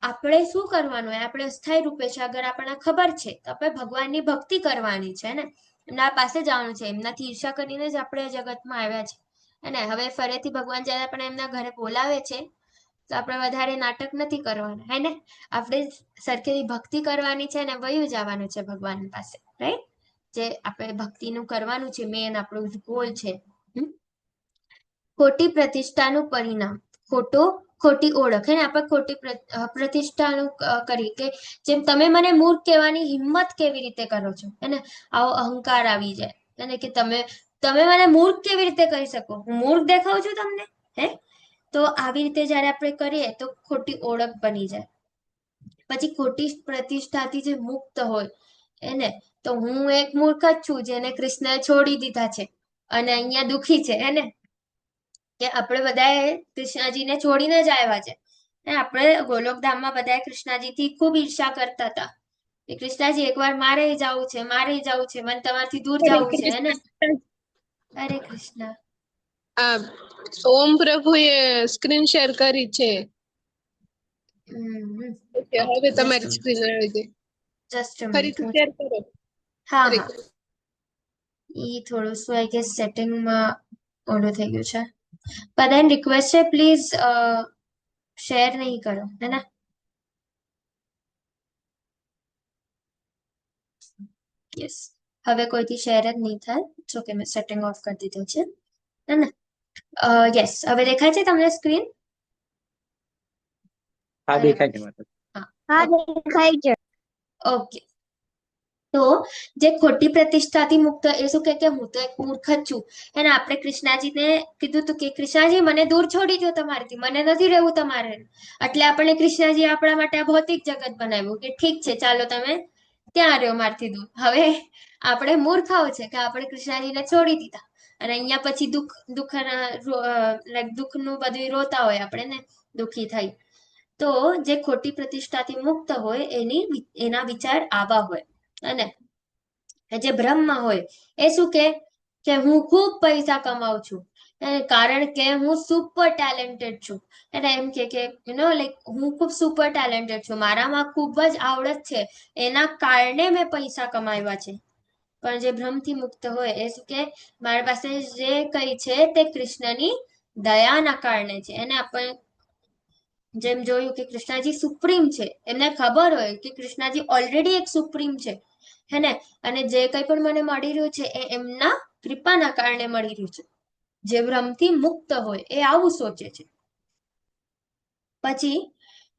આપણે શું કરવાનું હોય, આપણે અસ્થાયી રૂપે છે, અગર આપણને ખબર છે તો આપણે ભગવાનની ભક્તિ કરવાની છે ને, એમના પાસે જવાનું છે, એમનાથી ઈર્ષા કરીને જ આપણે જગતમાં આવ્યા છે. અને હવે ફરીથી ભગવાન જયારે આપણે એમના ઘરે બોલાવે છે તો આપણે વધારે નાટક નથી કરવાના, હે ને? આપણે સરખેથી ભક્તિ કરવાની છે ને વયું જવાનું છે ભગવાન પાસે, રાઈટ? જે આપણે ભક્તિનું કરવાનું છે, મેન આપણું ગોલ છે. ખોટી પ્રતિષ્ઠાનું પરિણામ, ખોટી ઓળખ, હે ને? આપણે ખોટી પ્રતિષ્ઠાનું કરી કે જેમ તમે મને મૂર્ખ કહેવાની હિંમત કેવી રીતે કરો છો, હે ને? આવો અહંકાર આવી જાય, અને કે તમે મને મૂર્ખ કેવી રીતે કહી શકો, હું મૂર્ખ દેખાઉં છું તમને, હે? તો આવી રીતે જ્યારે આપણે કરીએ તો ખોટી ઓળખ બની જાય. પછી ખોટી પ્રતિષ્ઠાથી જે મુક્ત હોય, એને તો હું એક મૂર્ખ જ છું જેને કૃષ્ણએ છોડી દીધા છે અને અહીંયા દુખી છે, હે ને? કે આપણે બધાએ કૃષ્ણજીને છોડીને જ આવ્યા છે, ને આપણે ગોલોકધામમાં બધાએ કૃષ્ણજીથી ખૂબ ઈર્ષા કરતા હતા કે કૃષ્ણજી એકવાર મારે જવું છે, મારે જવું છે, મને તમારથી દૂર જવું છે, હે ને? હરે કૃષ્ણ. આ ઓમ પ્રભુએ સ્ક્રીન શેર કરી છે. હવે તમારી સ્ક્રીન આવી ગઈ, જસ્ટ ફરીથી શેર કરો. હા હા, ઈ થોડું શું આઈ ગેસ સેટિંગમાં ઓલું થઈ ગયું છે. બધાને રિક્વેસ્ટ છે, પ્લીઝ શેર નહીં કરો, હે ને? યસ, હવે કોઈથી શેર જ નહીં થાય. જો કે મેં સેટિંગ ઓફ કરી દીધું છે, હે ને? યસ, હવે દેખાય છે તમને સ્ક્રીન? હા દેખાય છે માતા. હા દેખાય છે. ઓકે. તો જે ખોટી પ્રતિષ્ઠાથી મુક્ત, એ શું કે હું તો એક મૂર્ખ જ છું, એને આપણે કૃષ્ણાજીને કીધું હતું કે કૃષ્ણાજી મને દૂર છોડી દો તમારાથી, મને નથી રહેવું તમારે. એટલે આપણે કૃષ્ણાજી આપણા માટે આ ભૌતિક જગત બનાવ્યું કે ઠીક છે ચાલો તમે ત્યાં રહ્યો મારથી દૂર. હવે આપણે મૂર્ખાઓ છે કે આપણે કૃષ્ણાજીને છોડી દીધા, અને અહીંયા પછી દુઃખનું બધું રોતા હોય આપણે ને, દુઃખી થઈ. તો જે ખોટી પ્રતિષ્ઠાથી મુક્ત હોય એના વિચાર આવા હોય, અને જે બ્રહ્મમાં હોય એ શું કે હું ખૂબ પૈસા કમાઉં છું, કારણ કે હું સુપર ટેલેન્ટેડ છું. એટલે એમ કે લાઈક હું ખૂબ સુપર ટેલેન્ટેડ છું, મારામાં ખૂબ જ આવડત છે, એના કારણે મેં પૈસા કમાવ્યા છે. પણ જે ભ્રમથી મુક્ત હોય એ શું કે મારા પાસે જે કઈ છે તે કૃષ્ણની દયાના કારણે છે. એને આપણે જેમ જોયું કે કૃષ્ણજી સુપ્રીમ છે, એમને ખબર હોય કે કૃષ્ણજી ઓલરેડી એક સુપ્રીમ છે, હે ને? અને જે કંઈ પણ મને મળી રહ્યું છે એ એમના કૃપાના કારણે મળી રહ્યું છે. જે ભ્રમથી મુક્ત હોય એ આવું સોચે છે. પછી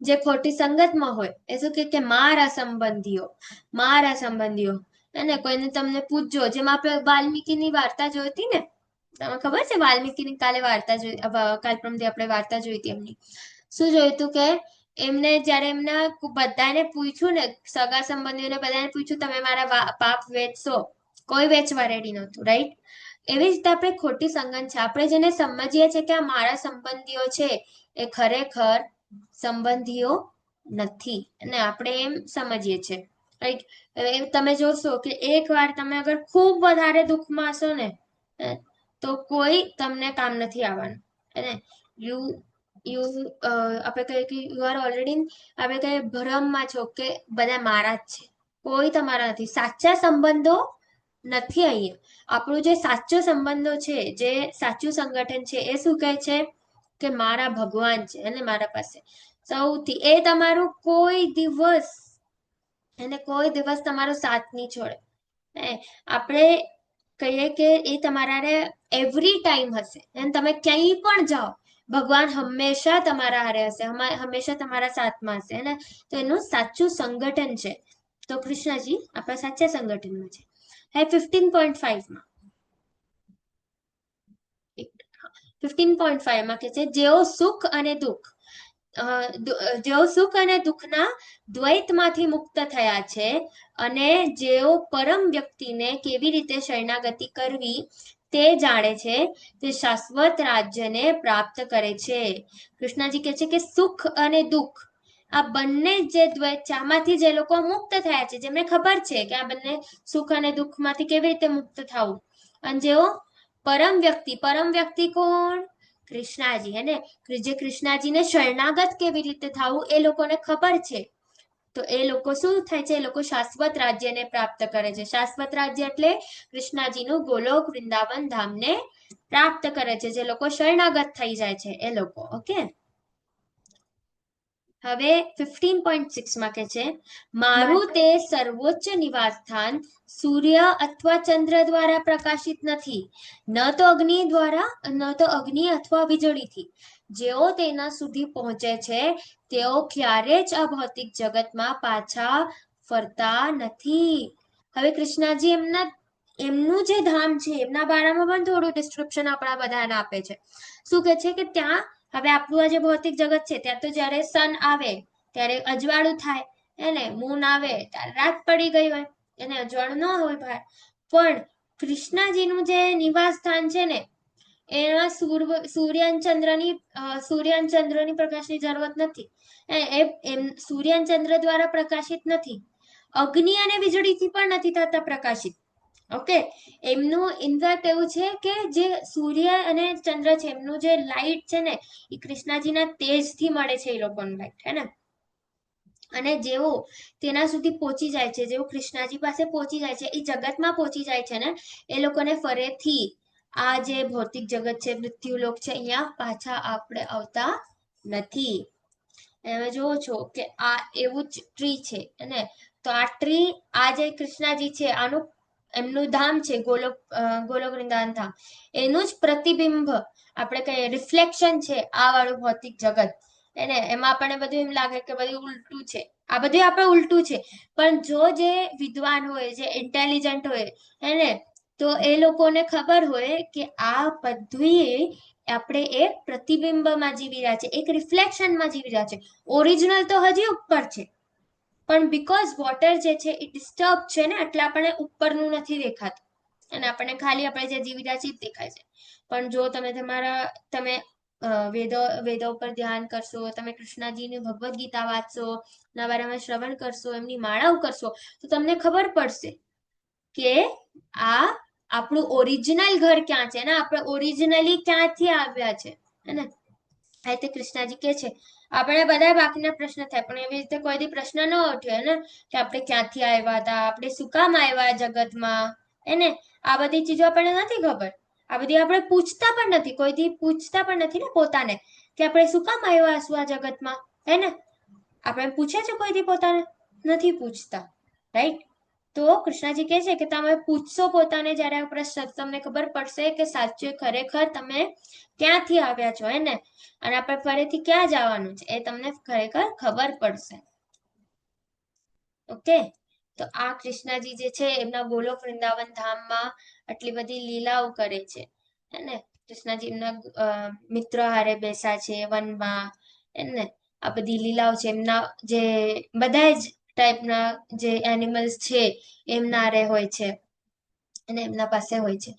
જે ખોટી સંગતમાં હોય એ શું કે મારા સંબંધીઓ, અને કોઈને તમને પૂછજો, જેમ આપણે વાલ્મીકીની વાર્તા જોઈ હતી ને, તમને ખબર છે વાલ્મીકીની કાલ પરમથી આપણે વાર્તા જોઈ હતી એમની. શું જોયું હતું કે એમને જ્યારે એમના બધાને પૂછ્યું ને, સગા સંબંધીઓને બધાને પૂછ્યું તમે મારા પાપ વેચશો, કોઈ વેચવા રેડી નહોતું, રાઈટ? એવી રીતે આપણે ખોટી સંગત છે, આપણે જેને સમજીએ છીએ કે આ મારા સંબંધીઓ છે, એ ખરેખર સંબંધીઓ નથી, અને આપણે એમ સમજીએ છીએ, રાઈટ? તમે જોશો કે એકવાર તમે અગર ખૂબ વધારે દુઃખમાં હશો ને, તો કોઈ તમને કામ નથી આવવાનું, અને યુ આપણે કહીએ કે યુ આર ઓલરેડી, આપણે કહીએ ભ્રમમાં છો કે બધા મારા જ છે, કોઈ તમારા નથી. સાચા સંબંધો નથી અહીંયા. આપણું જે સાચો સંબંધો છે, જે સાચું સંગઠન છે, એ શું કહે છે કે મારા ભગવાન છે અને મારા પાસે સૌથી, એ તમારું કોઈ દિવસ, એને કોઈ દિવસ તમારો સાથ નહીં છોડે. આપણે કહીએ કે એ તમારા એવરી ટાઈમ હશે, અને તમે ક્યાંય પણ જાઓ, ભગવાન હંમેશા તમારા હારે હશે, હંમેશા તમારા સાથમાં હશે ને. તો એનું સાચું સંગઠન છે. તો કૃષ્ણજી આપણા સાચા સંગઠનમાં છે. હવે 15.5 માં 15.5 માં કે છે જેઓ સુખ અને દુઃખ જેઓ સુખ અને દુઃખના દ્વૈતમાંથી મુક્ત થયા છે, અને જેઓ પરમ વ્યક્તિને કેવી રીતે શરણાગતિ કરવી તે જાણે છે, તે શાશ્વત રાજ્યને પ્રાપ્ત કરે છે. કૃષ્ણજી કહે છે કે સુખ અને દુઃખ આ બંને જે દ્વૈત છે, આમાંથી જે લોકો મુક્ત થયા છે, જેમને ખબર છે કે આ બંને સુખ અને દુઃખમાંથી કેવી રીતે મુક્ત થવું, અને જેઓ પરમ વ્યક્તિ કોણ? કૃષ્ણાજી. હે ને, જે કૃષ્ણાજીને શરણાગત કેવી રીતે થવું એ લોકોને ખબર છે. તો એ લોકો શું થાય છે? એ લોકો શાશ્વત રાજ્યને પ્રાપ્ત કરે છે. શાશ્વત રાજ્ય એટલે કૃષ્ણાજીનું ગોલોક વૃંદાવન ધામને પ્રાપ્ત કરે છે, જે લોકો શરણાગત થઈ જાય છે એ લોકો. ઓકે, હવે 15.6 માં કે છે મારું તે સર્વોચ્ચ નિવાસ સ્થાન સૂર્ય અથવા ચંદ્ર દ્વારા પ્રકાશિત નથી, ન તો અગ્નિ દ્વારા, ન તો અગ્નિ અથવા વીજળીથી. જેઓ તેના સુધી પહોંચે છે તેઓ ક્યારે જ આ ભૌતિક જગતમાં પાછા ફરતા નથી. હવે કૃષ્ણજી એમનું જે ધામ છે એમના બારામાં પણ થોડું ડિસ્ક્રિપ્શન આપણા બધાને આપે છે. શું કે છે કે ત્યાં, હવે આપણું આ જે ભૌતિક જગત છે, ત્યાં તો જ્યારે સન આવે ત્યારે અજવાળું થાય, એને મૂન આવે ત્યારે રાત પડી ગઈ હોય, એને અજવાળું ન હોય બહાર. પણ કૃષ્ણજીનું જે નિવાસ સ્થાન છે ને, એમાં સૂર્ય અને ચંદ્રની પ્રકાશની જરૂરત નથી. સૂર્ય અને ચંદ્ર દ્વારા પ્રકાશિત નથી, અગ્નિ અને વીજળીથી પણ નથી થતા પ્રકાશિત. ઓકે, એમનું ઇનફેક્ટ એવું છે કે જે સૂર્ય અને ચંદ્ર છે, એમનું જે લાઈટ છે ને, એ કૃષ્ણજીના તેજથી મળે છે એ લોકોને લાઈટ, હે ને. અને જેવો તેના સુધી પહોંચી જાય છે, જેવું કૃષ્ણજી પાસે પહોંચી જાય છે, એ જગતમાં પહોંચી જાય છે ને, એ લોકોને ફરીથી આ જે ભૌતિક જગત છે, મૃત્યુલોક છે, અહીંયા પાછા આપણે આવતા નથી. તમે જોવો છો કે આ એવું જ ટ્રી છે ને, તો આ ટ્રી, આ જે કૃષ્ણજી છે, આનું એમનું ધામ છે ગોલોક વૃંદાવન ધામ, એનું જ પ્રતિબિંબ આપણે કહીએ, રિફ્લેક્શન છે આ વાળું ભૌતિક જગત. એને એમાં આપણને બધું એમ લાગે કે બધું ઉલટું છે, આ બધું આપણે ઉલટું છે. પણ જો જે વિદ્વાન હોય, જે ઇન્ટેલિજન્ટ હોય, એને તો એ લોકોને ખબર હોય કે આ બધું આપણે એક પ્રતિબિંબમાં જીવી રહ્યા છે, એક રિફ્લેક્શનમાં જીવી રહ્યા છે. ઓરિજિનલ તો હજી ઉપર છે, પણ બીકોઝ વોટર જે છે એ ડિસ્ટર્બ છે ને, એટલે આપણને ઉપરનું નથી દેખાતું, અને આપણને ખાલી આપણે જે જીવી રહ્યા છીએ દેખાય છે. પણ જો તમે વેદો ઉપર ધ્યાન કરશો, તમે કૃષ્ણજીની ભગવદ્ ગીતા વાંચશો, ના બારામાં શ્રવણ કરશો, એમની માળાઓ કરશો, તો તમને ખબર પડશે કે આ આપણું ઓરિજિનલ ઘર ક્યાં છે ને, આપણે ઓરિજિનલી ક્યાંથી આવ્યા છે. ને આ રીતે કૃષ્ણજી કે છે, આપણે બધા બાકીના પ્રશ્ન થાય, પણ એવી રીતે કોઈ દી પ્રશ્ન ન ઉઠ્યો ને કે આપણે ક્યાંથી આવ્યા હતા, આપણે શું કામ આવ્યા જગતમાં, એને આ બધી ચીજો આપણને નથી ખબર. આ બધી આપણે પૂછતા પણ નથી, કોઈ દી પૂછતા પણ નથી ને પોતાને કે આપણે શું કામ આવ્યા શું આ જગતમાં, હે ને. આપણે પૂછે છે કોઈ દી પોતાને? નથી પૂછતા, રાઈટ. તો કૃષ્ણજી કહે છે કે તમે પૂછશો પોતાને જ્યારે આ પ્રશ્ન, તમને ખબર પડશે કે સાચું ખરેખર તમે ક્યાંથી આવ્યા છો, હે ને, અને આપણે ફરીથી ક્યાં જવાનું છે એ તમને ખરેખર ખબર પડશે. ઓકે, તો આ કૃષ્ણજી જે છે એમના ગોલોક વૃંદાવન ધામમાં આટલી બધી લીલાઓ કરે છે, ને કૃષ્ણજી એમના મિત્ર હારે બેસા છે વનમાં, ને આ બધી લીલાઓ છે. એમના જે બધા જ ટાઈપના જે એનિમલ્સ છે એમના હારે હોય છે, અને એમના પાસે હોય છે.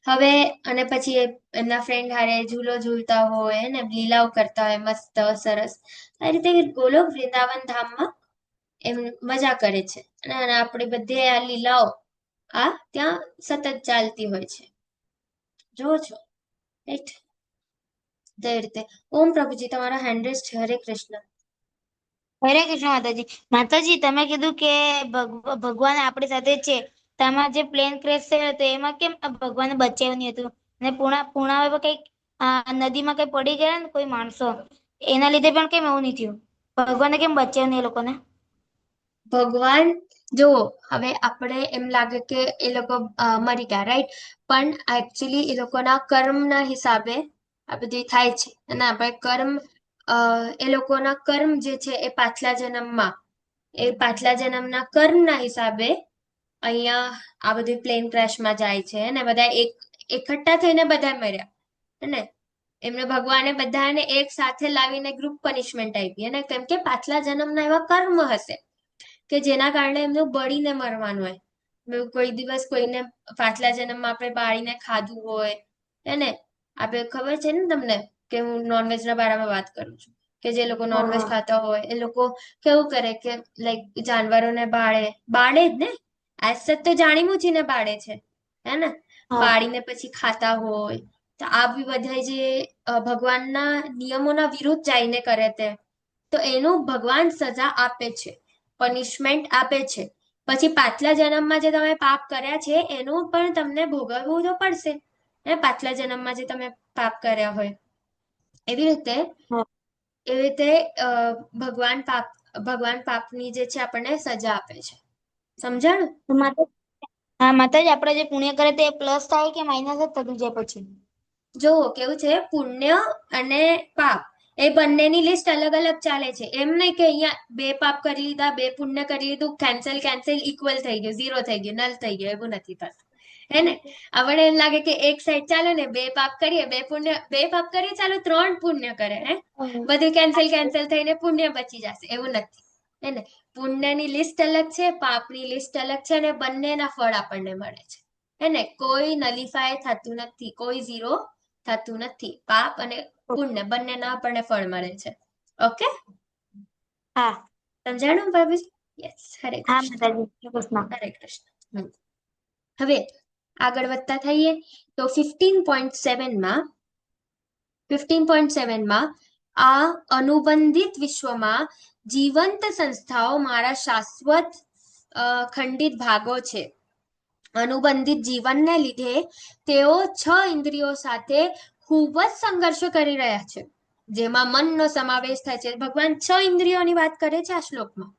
હવે અને પછી એમના ફ્રેન્ડ હારે ઝૂલો ઝૂલતા હોય ને, લીલાઓ કરતા હોય મસ્ત સરસ. આ રીતે ગોલોક વૃંદાવન ધામમાં એમ મજા કરે છે, અને આપણી બધે આ લીલાઓ આ ત્યાં સતત ચાલતી હોય છે, જો છો, રાઈટ. તે રીતે. ઓમ પ્રભુજી, તમારો હેન્ડ રેઝ છે. હરે કૃષ્ણ. હરે કૃષ્ણ માતાજી. માતાજી તમે કીધું કે ભગવાન આપણી સાથે જ છે. તમારે જે પ્લેન ક્રેશ થયો હતો એમાં કેમ ભગવાને બચાવ્યું નહીં હતું? અને પૂર્ણા કઈક નદીમાં કઈ પડી ગયા ને કોઈ માણસો, એના લીધે પણ કેમ એવું નહીં થયું? ભગવાને કેમ બચાવ્યું નહીં એ લોકોને? ભગવાન જો, હવે આપણે એમ લાગે કે એ લોકો મરી ગયા, રાઈટ? પણ એકચ્યુઅલી એ લોકોના કર્મના હિસાબે આ બધું થાય છે. અને આપણે એ લોકોના કર્મ જે છે એ પાછલા જન્મના કર્મના હિસાબે અહીંયા આ બધી પ્લેન ક્રેશમાં જાય છે ને બધા એકઠા થઈને બધા મર્યા. ને એમને ભગવાને બધાને એક સાથે લાવીને ગ્રુપ પનિશમેન્ટ આપી, અને કેમ કે પાછલા જન્મના એવા કર્મ હશે કે જેના કારણે એમનું બળીને મરવાનું હોય. કોઈ દિવસ કોઈને પાછલા જન્મમાં આપણે બાળીને ખાધું હોય, એને આપણે ખબર છે ને તમને કે હું નોનવેજ ના બારામાં વાત કરું છું, કે જે લોકો નોનવેજ ખાતા હોય એ લોકો કેવું કરે કે લાઈક જાનવરોને બાળે જ ને, આજ સચ તો જાણી મૂચીને બાળે છે, હે ને? બાળીને પછી ખાતા હોય. તો આ બી બધા જે ભગવાનના નિયમોના વિરુદ્ધ જઈને કરે તો એનું ભગવાન સજા આપે છે, પનિશમેન્ટ આપે છે. પછી પાછલા જન્મમાં જે તમે પાપ કર્યા છે એનું પણ તમને ભોગવવું તો પડશે, હે? પાછલા જન્મમાં જે તમે પાપ કર્યા હોય એવી રીતે ભગવાન પાપની જે છે આપણને સજા આપે છે. સમજાણું? હા માતાજી, આપણે જે પુણ્ય કરે તે પ્લસ થાય કે માઇનસ જ થતું જાય પછી? જો કેવું છે, પુણ્ય અને પાપ એ બંનેની લિસ્ટ અલગ અલગ ચાલે છે. એમ નહીં કે અહીંયા 2 પાપ કરી લીધા, 2 પુણ્ય કરી લીધું, કેન્સલ ઇક્વલ થઈ ગયું, 0 થઈ ગયું, નલ થઈ ગયું, એવું નથી થતું, હે ને? આપણે એમ લાગે કે એક સાઈડ ચાલે ને, 2 પાપ કરીએ, 2 પાપ કરીએ, ચાલો 3 પુણ્ય કરે, હે? બધું કેન્સલ થઈને પુણ્ય બચી જશે, એવું નથી, હે ને? પુણ્યની લિસ્ટ અલગ છે, પાપની લિસ્ટ અલગ છે, અને બંનેના ફળ આપણને મળે છે, હે ને? કોઈ નલિફાય થતું નથી, કોઈ ઝીરો થતું નથી. પાપ અને પુણ્ય બંનેના આપણને ફળ મળે છે. ઓકે? હા. સમજાણું ભાભી? યસ. હરે હા કૃષ્ણ. માતાજી, કૃષ્ણ. હરે કૃષ્ણ. હવે આગળ વધતા થઈએ તો 15.7માં આ અનુબંધિત વિશ્વમાં જીવંત સંસ્થાઓ મારા શાશ્વત ખંડિત ભાગો છે. અનુબંધિત જીવનને લીધે તેઓ 6 ઇન્દ્રિયો સાથે ખૂબ જ સંઘર્ષ કરી રહ્યા છે, જેમાં મનનો સમાવેશ થાય છે. ભગવાન 6 ઇન્દ્રિયોની વાત કરે છે આ શ્લોકમાં.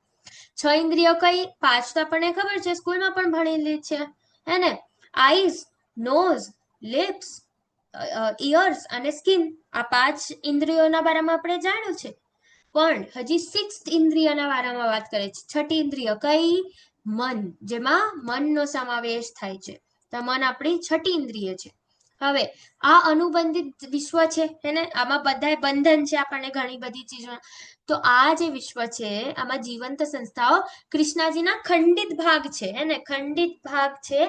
6 ઇન્દ્રિયો કઈ? 5 તો આપણને ખબર છે, સ્કૂલમાં પણ ભણેલી છે, હે ને? આઈઝ, નોઝ, લિપ્સ, ઇયર્સ અને સ્કિન, આ 5 ઇન્દ્રિયોના બારામાં આપણે જાણ્યું છે. પણ હજી 6th ઇન્દ્રિયના બારામાં વાત કરે છે. 6ઠી ઇન્દ્રિય કઈ? મન, જેમાં મનનો સમાવેશ થાય છે. તો મન આપણી 6ઠી ઇન્દ્રિય છે. હવે આ અનુબંધિત વિશ્વ છે, એને આમાં બધાય બંધન છે આપણને ઘણી બધી ચીજો. તો આ જે વિશ્વ છે આમાં જીવંત સંસ્થાઓ કૃષ્ણાજીના ખંડિત ભાગ છે, હે ને? ખંડિત ભાગ છે.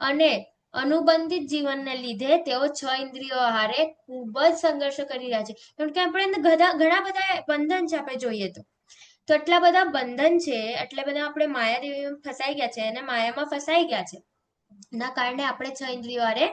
અને અનુબંધિત જીવનને લીધે તેઓ 6 ઇન્દ્રિયો હારે ખૂબ જ સંઘર્ષ કરી રહ્યા છે. કેમ કે આપણે ઘણા બધા બંધન છે, આપણે જોઈએ તો એટલા બધા બંધન છે, એટલે બધા આપણે માયાદેવીમાં ફસાઈ ગયા છે, અને માયામાં ફસાઈ ગયા છે. ના કારણે આપણે 6 ઇન્દ્રિયો હારે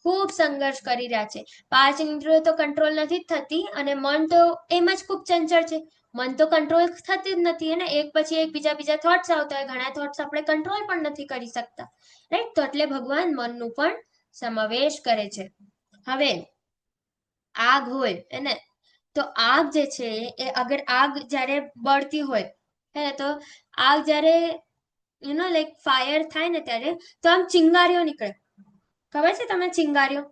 ખૂબ સંઘર્ષ કરી રહ્યા છે. 5 ઇન્દ્રિયો તો કંટ્રોલ નથી જ થતી, અને મન તો એમ જ ખૂબ ચંચળ છે. મન તો કંટ્રોલ થતી જ નથી, અને એક પછી એક બીજા થોટ્સ આવતા હોય, ઘણા થોટ્સ આપણે કંટ્રોલ પણ નથી કરી શકતા, રાઈટ? તો એટલે ભગવાન મનનું પણ સમાવેશ કરે છે. હવે આગ હોય, એને તો આગ જે છે એ અગર આગ જ્યારે બળતી હોય, હે તો આગ જ્યારે લાઈક ફાયર થાય ને ત્યારે તો આમ ચિંગારીઓ નીકળે. ખબર છે તમને ચિંગારીઓ?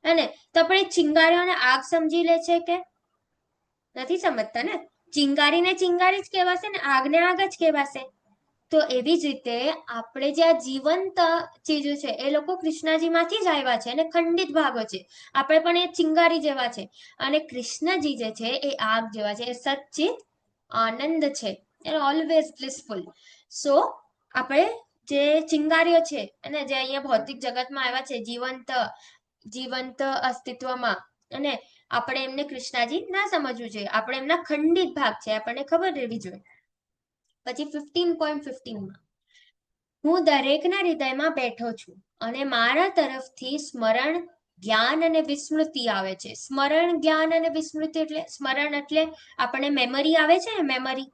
અને તો આપણે ચિંગારીઓને આગ સમજી લે છે કે નથી સમજતા ને? ચિંગારીને ચિંગારી જ કહેવાશે ને, આગને આગ જ કહેવાશે. તો એવી જ રીતે આપણે જે આ જીવંત ચીજો છે એ લોકો કૃષ્ણજીમાંથી જ આવ્યા છે, અને ખંડિત ભાગો છે. આપણે પણ એ ચિંગારી જેવા છે, અને કૃષ્ણજી જે છે એ આગ જેવા છે, એ સચ્ચિત આનંદ છે, એ ઓલવેઝ બ્લિસફુલ. સો આપણે જે ચિંગારીઓ છે અને જે અહીંયા ભૌતિક જગતમાં આવ્યા છે જીવંત અસ્તિત્વમાં, અને આપણે એમને કૃષ્ણજી ના સમજવું જોઈએ. આપણે એમના ખંડિત ભાગ છે, આપણને ખબર રહેવી જોઈએ. પછી 15.15માં હું દરેકના હૃદયમાં બેઠો છું, અને મારા તરફથી સ્મરણ જ્ઞાન અને વિસ્મૃતિ આવે છે. સ્મરણ, જ્ઞાન અને વિસ્મૃતિ એટલે સ્મરણ એટલે આપણને મેમરી આવે છે ને, મેમરી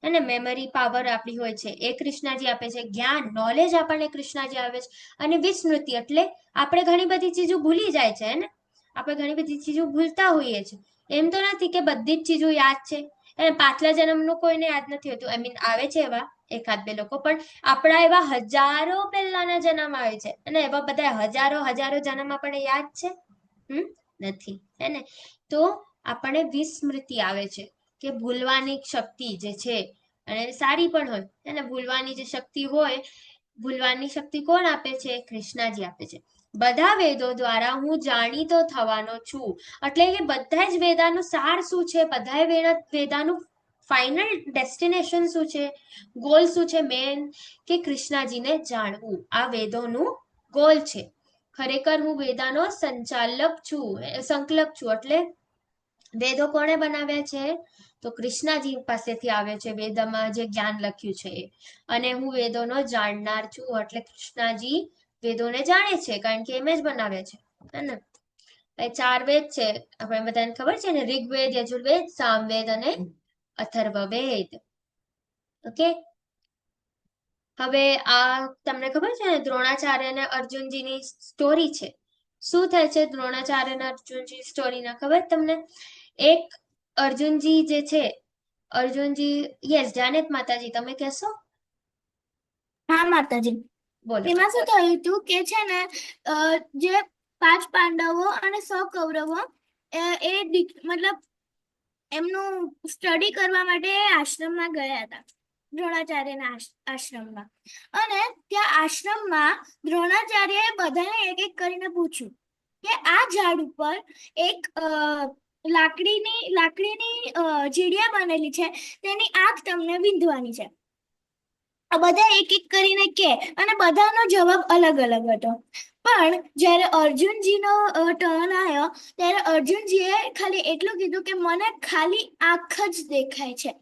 અને મેમરી પાવર આપણી હોય છે એ કૃષ્ણજી આપે છે. જ્ઞાન, નોલેજ આપણને કૃષ્ણજી આપે છે. અને વિસ્મૃતિ એટલે આપણે ઘણી બધી ચીજો ભૂલી જાય છે ને, આપણે ઘણી બધી ચીજો ભૂલતા હોઈએ છીએ. એમ તો નથી કે બધી જ ચીજો યાદ છે, અને પાછલા જન્મનું કોઈને યાદ નથી હોતું. આઈ મીન આવે છે એવા એકાદ બે લોકો, પણ આપણા એવા હજારો પહેલાના જન્મ આવે છે, અને એવા બધા હજારો હજારો જન્મ આપણને યાદ છે નથી, હે ને? તો આપણને વિસ્મૃતિ આવે છે, કે ભૂલવાની શક્તિ જે છે, અને સારી પણ હોય, એને ભૂલવાની જે શક્તિ હોય, ભૂલવાની શક્તિ કોણ આપે છે? કૃષ્ણજી આપે છે. બધા વેદો દ્વારા હું જાણીતો થવાનો છું. એટલે કે બધા જ વેદાનું સાર શું છે, બધા વેદાનું ફાઇનલ ડેસ્ટિનેશન શું છે, ગોલ શું છે મેન? કે કૃષ્ણજીને જાણવું. આ વેદોનું ગોલ છે. ખરેખર હું વેદાનો સંચાલક છું, સંકલક છું. એટલે વેદો કોણે બનાવ્યા છે? તો કૃષ્ણજી પાસેથી આવે છે વેદમાં જે જ્ઞાન લખ્યું છે એ. અને હું વેદોનો જાણનાર છું, એટલે કૃષ્ણજી વેદોને જાણે છે, કારણ કે એમ જ બનાવ્યા છે, હે ને? 4 વેદ છે, આપણે બધાને ખબર છે ને, ઋગ્વેદ, યજુર્વેદ, સામવેદ અને અથર્વવેદ. ઓકે, હવે આ તમને ખબર છે ને, દ્રોણાચાર્ય અને અર્જુનજીની સ્ટોરી છે. શું થાય છે દ્રોણાચાર્ય અને અર્જુનજી સ્ટોરીના ખબર તમને? એક અર્જુનજી જે છે, અર્જુનજી, યસ જાનેત માતાજી, તમે કહેશો? હા માતાજી, બોલો. એમાં શું થયું હતું કે છે ને, જે 5 પાંડવો અને 100 કૌરવો મતલબ એમનું સ્ટડી કરવા માટે આશ્રમમાં ગયા હતા, દ્રોણાચાર્યના આશ્રમમાં. અને ત્યાં આશ્રમમાં દ્રોણાચાર્યએ બધાને એક એક કરીને પૂછ્યું કે આ ઝાડ ઉપર એક લાકડીની ચીડિયા બનેલી છે, તેની આંખ તમને વિંધવાની છે. આ બધા એક એક કરીને કે, અને બધાનો જવાબ અલગ અલગ હતો. પણ જ્યારે અર્જુનજીનો ટર્ન આવ્યો, ત્યારે અર્જુનજીએ ખાલી એટલું કીધું કે મને ખાલી આંખ જ દેખાય છે.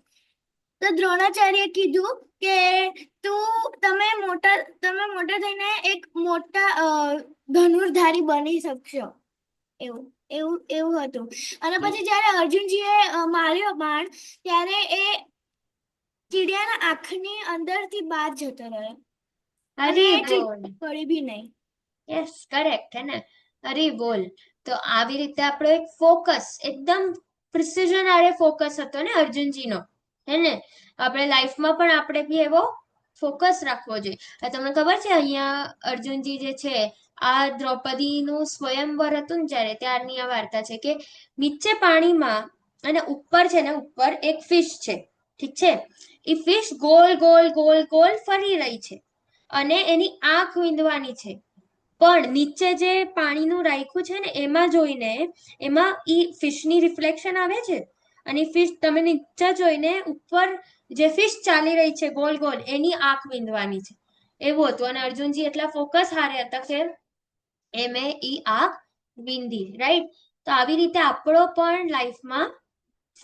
તો દ્રોણાચાર્યએ કીધું કે તમે મોટા થઈને એક મોટા ધનુર્ધારી બની શકશો. એવું એવું એવું હતું. અને પછી જ્યારે અર્જુનજીએ માર્યો બાણ, ત્યારે એ ચીડિયાના આંખની અંદરથી બહાર જતો રહ્યો, અને અરે એ બોલ, ચીડિયા પડી બી નહીં. યસ કરેક્ટ, હે ને? અરે બોલ. તો આવી રીતે આપણો એક ફોકસ, એકદમ પ્રિસિઝન આરે ફોકસ હતો ને અર્જુનજીનો, હે ને? આપણે લાઈફમાં પણ આપણે બી એવો ફોકસ રાખવો જોઈએ. તમને ખબર છે, અહીંયા અર્જુનજી જે છે, આ દ્રૌપદીનું સ્વયંવર હતું ને જ્યારે, ત્યારની આ વાર્તા છે કે નીચે પાણીમાં અને ઉપર છે ને, ઉપર એક ફિશ છે, ઠીક છે? એ ફિશ ગોલ ગોલ ગોલ ગોલ ફરી રહી છે, અને એની આંખ વીંધવાની છે. પણ નીચે જે પાણીનું રાખ્યું છે ને, એમાં જોઈને, એમાં ઈ ફિશની રિફ્લેક્શન આવે છે, અને ફિશ તમે નીચે જોઈને ઉપર જે ફિશ ચાલી રહી છે ગોલ ગોલ, એની આંખ વીંધવાની છે. એવું હતું. અને અર્જુનજી એટલા ફોકસ હારે હતા કે એમે ઈ આંખ વીંધી, રાઈટ? તો આવી રીતે આપણો પણ લાઈફમાં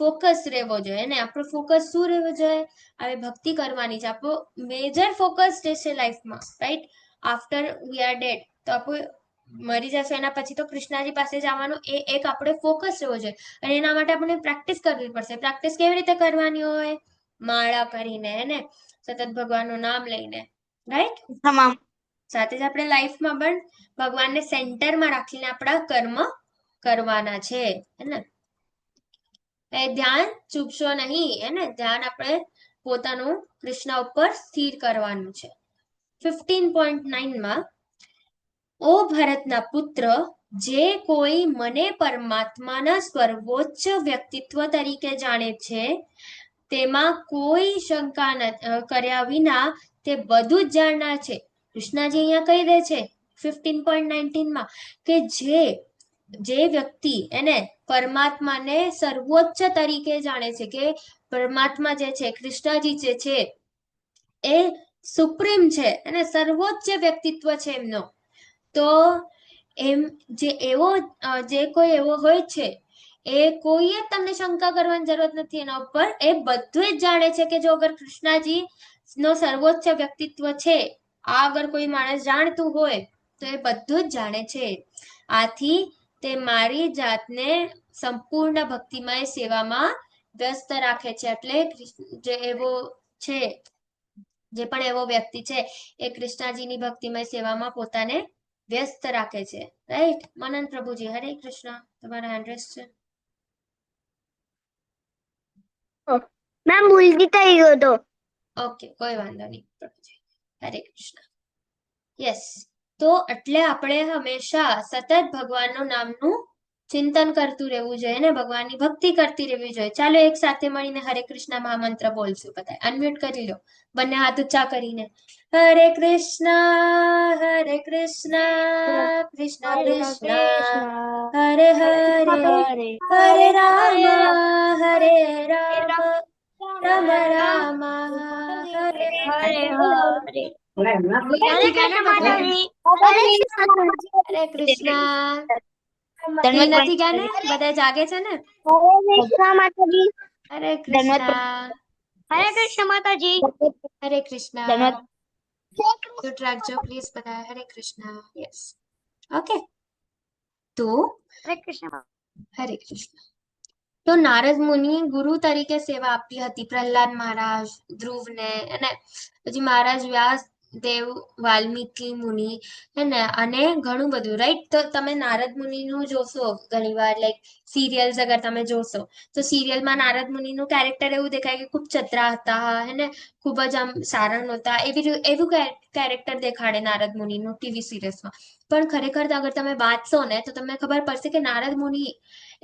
ફોકસ રહેવો જોઈએ ને. આપણો ફોકસ શું રહેવો જોઈએ? હવે ભક્તિ કરવાની છે. આપણો મેજર ફોકસ જે છે લાઈફમાં, right? After we are dead, તો આપણે મરી જશે એના પછી તો કૃષ્ણજી પાસે જવાનું, એ એક આપણે ફોકસ રહેવો જોઈએ. અને એના માટે આપણે પ્રેક્ટિસ કરવી પડશે. પ્રેક્ટિસ કેવી રીતે કરવાની હોય? માળા કરીને, હે ને? સતત ભગવાનનું નામ લઈને, રાઈટ? તમામ. સાથે જ આપણે લાઈફમાં પણ ભગવાનને સેન્ટરમાં રાખીને આપણા કર્મ કરવાના છે, હે ને? ધ્યાન ચૂકશો નહીં, હે ને? ધ્યાન આપણે પોતાનું કૃષ્ણ ઉપર સ્થિર કરવાનું છે. 15.9 ઓ ભરતના પુત્ર, જે કોઈ મને પરમાત્માના સર્વોચ્ચ વ્યક્તિત્વ તરીકે જાણે છે, તેમાં કોઈ શંકા કર્યા વિના તે બધું જ જાણનાર છે. કૃષ્ણજી અહીંયા કહી દે છે 15.19 કે જે વ્યક્તિ એને પરમાત્માને સર્વોચ્ચ તરીકે જાણે છે, કે પરમાત્મા જે છે, કૃષ્ણજી જે છે, એ સુપ્રીમ છે અને સર્વોચ્ચ વ્યક્તિત્વ છે એમનો. તો એમ જે કોઈ એવો હોય છે, એ કોઈએ તમને શંકા કરવાની જરૂરત નથી એના ઉપર. એ બધું જ જાણે છે કે જો અગર કૃષ્ણજી નો સર્વોચ્ચ વ્યક્તિત્વ છે, આ અગર કોઈ માણસ જાણતું હોય તો એ બધું જ જાણે છે. આથી તે મારી જાતને સંપૂર્ણ ભક્તિમય સેવામાં વ્યસ્ત રાખે છે. એટલે જે એવો છે, જે પણ એવો વ્યક્તિ છે એ કૃષ્ણજીની ભક્તિમય સેવામાં પોતાને વ્યસ્ત રાખે છે. રાઈટ મનન પ્રભુજી? હરે કૃષ્ણ. તમારા હેન્ડ રેઝ છે. મેમ ભૂલથી થઈ ગયો તો. ઓકે, કોઈ વાંધો નહીં પ્રભુજી. હરે કૃષ્ણ. યસ, તો એટલે આપણે હંમેશા સતત ભગવાનનું નામનું ચિંતન કરતું રહેવું જોઈએ ને ભગવાનની ભક્તિ કરતી રહેવી જોઈએ. ચાલો એક સાથે મળીને હરે કૃષ્ણ મહામંત્ર બોલશું. બધા અનમ્યુટ કરી લો, બંને હાથ ઊંચા કરીને. હરે કૃષ્ણ કૃષ્ણ કૃષ્ણ હરે હરે હરે રામ હરે રામ રામ રામ હરે હરે. હરે કૃષ્ણ. ઈ નથી ગયા ને? બધા જાગે છે ને? હરે કૃષ્ણ. હરે કૃષ્ણ માતાજી. હરે કૃષ્ણ. મ્યુટ રાખજો પ્લીઝ બધા. હરે કૃષ્ણ. Yes, okay. તો હરે કૃષ્ણ. હરે કૃષ્ણ. તો નારદ મુનિ ગુરુ તરીકે સેવા આપી હતી પ્રહલાદ મહારાજ, ધ્રુવને, અને પછી મહારાજ વ્યાસ દેવ, વાલ્મીકી મુનિ, હે ને, અને ઘણું બધું. રાઈટ? તો તમે નારદ મુનિનું જોશો ઘણી વાર, લાઈક સિરિયલ્સ અગર તમે જોશો તો સિરિયલમાં નારદ મુનિનું કેરેક્ટર એવું દેખાય કે ખૂબ ચતરા હતા, હે ને, ખૂબ જ આમ સારા નહોતા, એવું કેરેક્ટર દેખાડે નારદ મુનિનું ટીવી સિરિયલ્સમાં. પણ ખરેખર અગર તમે વાંચશો ને તો તમને ખબર પડશે કે નારદ મુનિ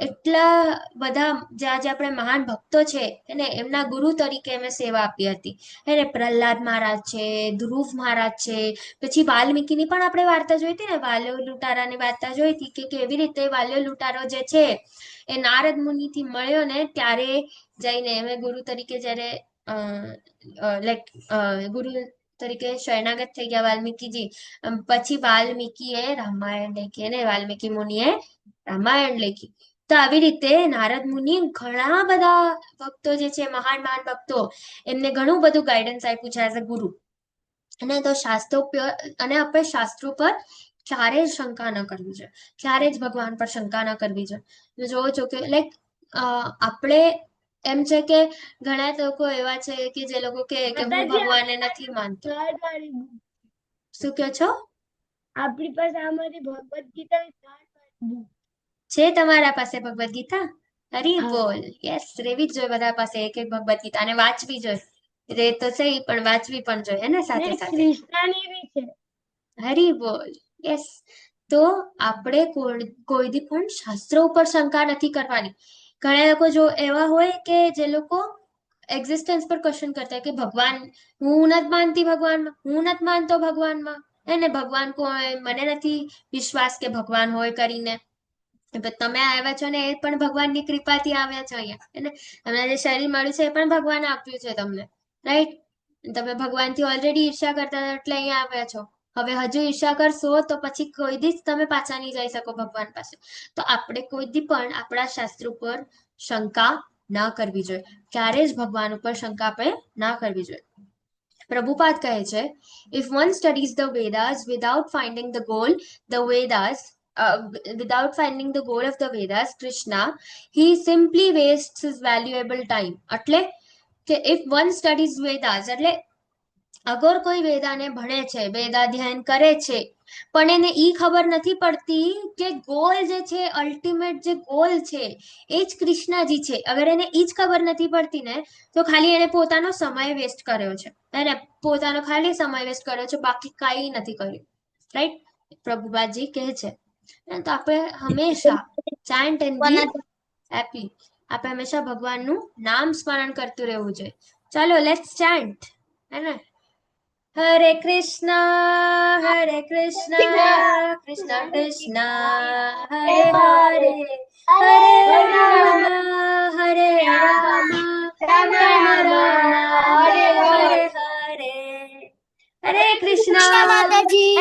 એટલા બધા જે આપણે મહાન ભક્તો છે એને એમના ગુરુ તરીકે એમને સેવા આપી હતી. એને પ્રહલાદ મહારાજ છે, ધ્રુવ મહારાજ છે, પછી વાલ્મીકીની પણ આપણે વાર્તા જોઈ હતી ને, વાલ્યો લૂંટારાની વાર્તા જોઈ હતી કે કેવી રીતે વાલ્યો લૂંટારો જે છે એ નારદ મુનિ થી મળ્યો ને ત્યારે જઈને એમને ગુરુ તરીકે જયારે લાઈક ગુરુ તરીકે શરણાગત થઈ ગયા વાલ્મીકીજી. પછી વાલ્મીકીએ રામાયણ લખી અને વાલ્મીકી મુનિએ રામાયણ લખી. તો આવી રીતે નારદ મુનિ ઘણા બધા ભક્તો જે છે, મહાન મહાન ભક્તો, એમને ઘણું બધું ગાઈડન્સ આપ્યું છે એઝ અ ગુરુ. અને તો શાસ્ત્રો અને આપણે શાસ્ત્રો પર ક્યારે જ શંકા ન કરવી જોઈએ, ક્યારે જ ભગવાન પર શંકા ન કરવી જોઈએ. જોવો છો કે લાઈક આપણે એમ છે કે ઘણા લોકો એવા છે કે જે લોકો કે હું ભગવાનને નથી માનતો. શું કહો છો? આપણી પાસે અમારી ભગવદ ગીતા છે તમારા પાસે ભગવદ ગીતા? હરી બોલ. યસ, રેવી જ જોઈએ બધા પાસે એક એક ભગવદ ગીતા, અને વાંચવી જોઈએ. રે તો સહી પણ વાંચવી પણ જોઈએ ને સાથે સાથે. કૃષ્ણની બી છે. હરી બોલ. યસ, તો આપણે કોઈ દી પણ શાસ્ત્રો ઉપર શંકા નથી કરવાની. ઘણા લોકો જો એવા હોય કે જે લોકો એક્ઝિસ્ટન્સ પર ક્વેશ્ચન કરતા કે ભગવાન, હું નથી માનતી ભગવાનમાં, હું નથી માનતો ભગવાનમાં, એને ભગવાન કોઈ મને નથી વિશ્વાસ કે ભગવાન હોય કરીને. તમે આવ્યા છો ને એ પણ ભગવાનની કૃપાથી આવ્યા છો અહીંયા, એને તમને જે શરીર મળ્યું છે એ પણ ભગવાને આપ્યું છે તમને. રાઈટ? તમે ભગવાનથી ઓલરેડી ઈર્ષા કરતા હતા એટલે અહીંયા આવ્યા છો. હવે હજુ ઈર્ષા કરશો તો પછી કોઈ દી તમે પાછા નહીં જઈ શકો ભગવાન પાસે. તો આપણે કોઈ દી પણ આપણા શાસ્ત્ર ઉપર શંકા ના કરવી જોઈએ, ક્યારે જ ભગવાન ઉપર શંકા આપણે ના કરવી જોઈએ. પ્રભુપાદ કહે છે, if one studies the Vedas without finding the goal, the Vedas without finding the goal of the Vedas, Krishna, he simply wastes his valuable time. એટલે કે if one studies Vedas, એટલે અગર કોઈ વેદાને ભણે છે, વેદાધ્યયન કરે છે, પણ એને ઈ ખબર નથી પડતી કે ગોલ જે છે, અલ્ટિમેટ જે ગોલ છે એ જ કૃષ્ણજી છે, અગર એને ઈ જ ખબર નથી પડતી ને તો ખાલી એને પોતાનો સમય વેસ્ટ કર્યો છે, એને પોતાનો ખાલી સમય વેસ્ટ કર્યો છે, બાકી કઈ નથી કર્યું. રાઈટ? પ્રભુપાદજી કહે છે. તો આપણે હંમેશા ચાન્ટ એન્ડ બી હેપી, આપણે હંમેશા ભગવાનનું નામ સ્મરણ કરતું રહેવું જોઈએ. ચાલો લેટ્સ ચાન્ટ, હે ને? હરે કૃષ્ણ કૃષ્ણ કૃષ્ણ હરે હરે હરે રામ રામ રામ હરે હરે. હરે કૃષ્ણ માતાજી.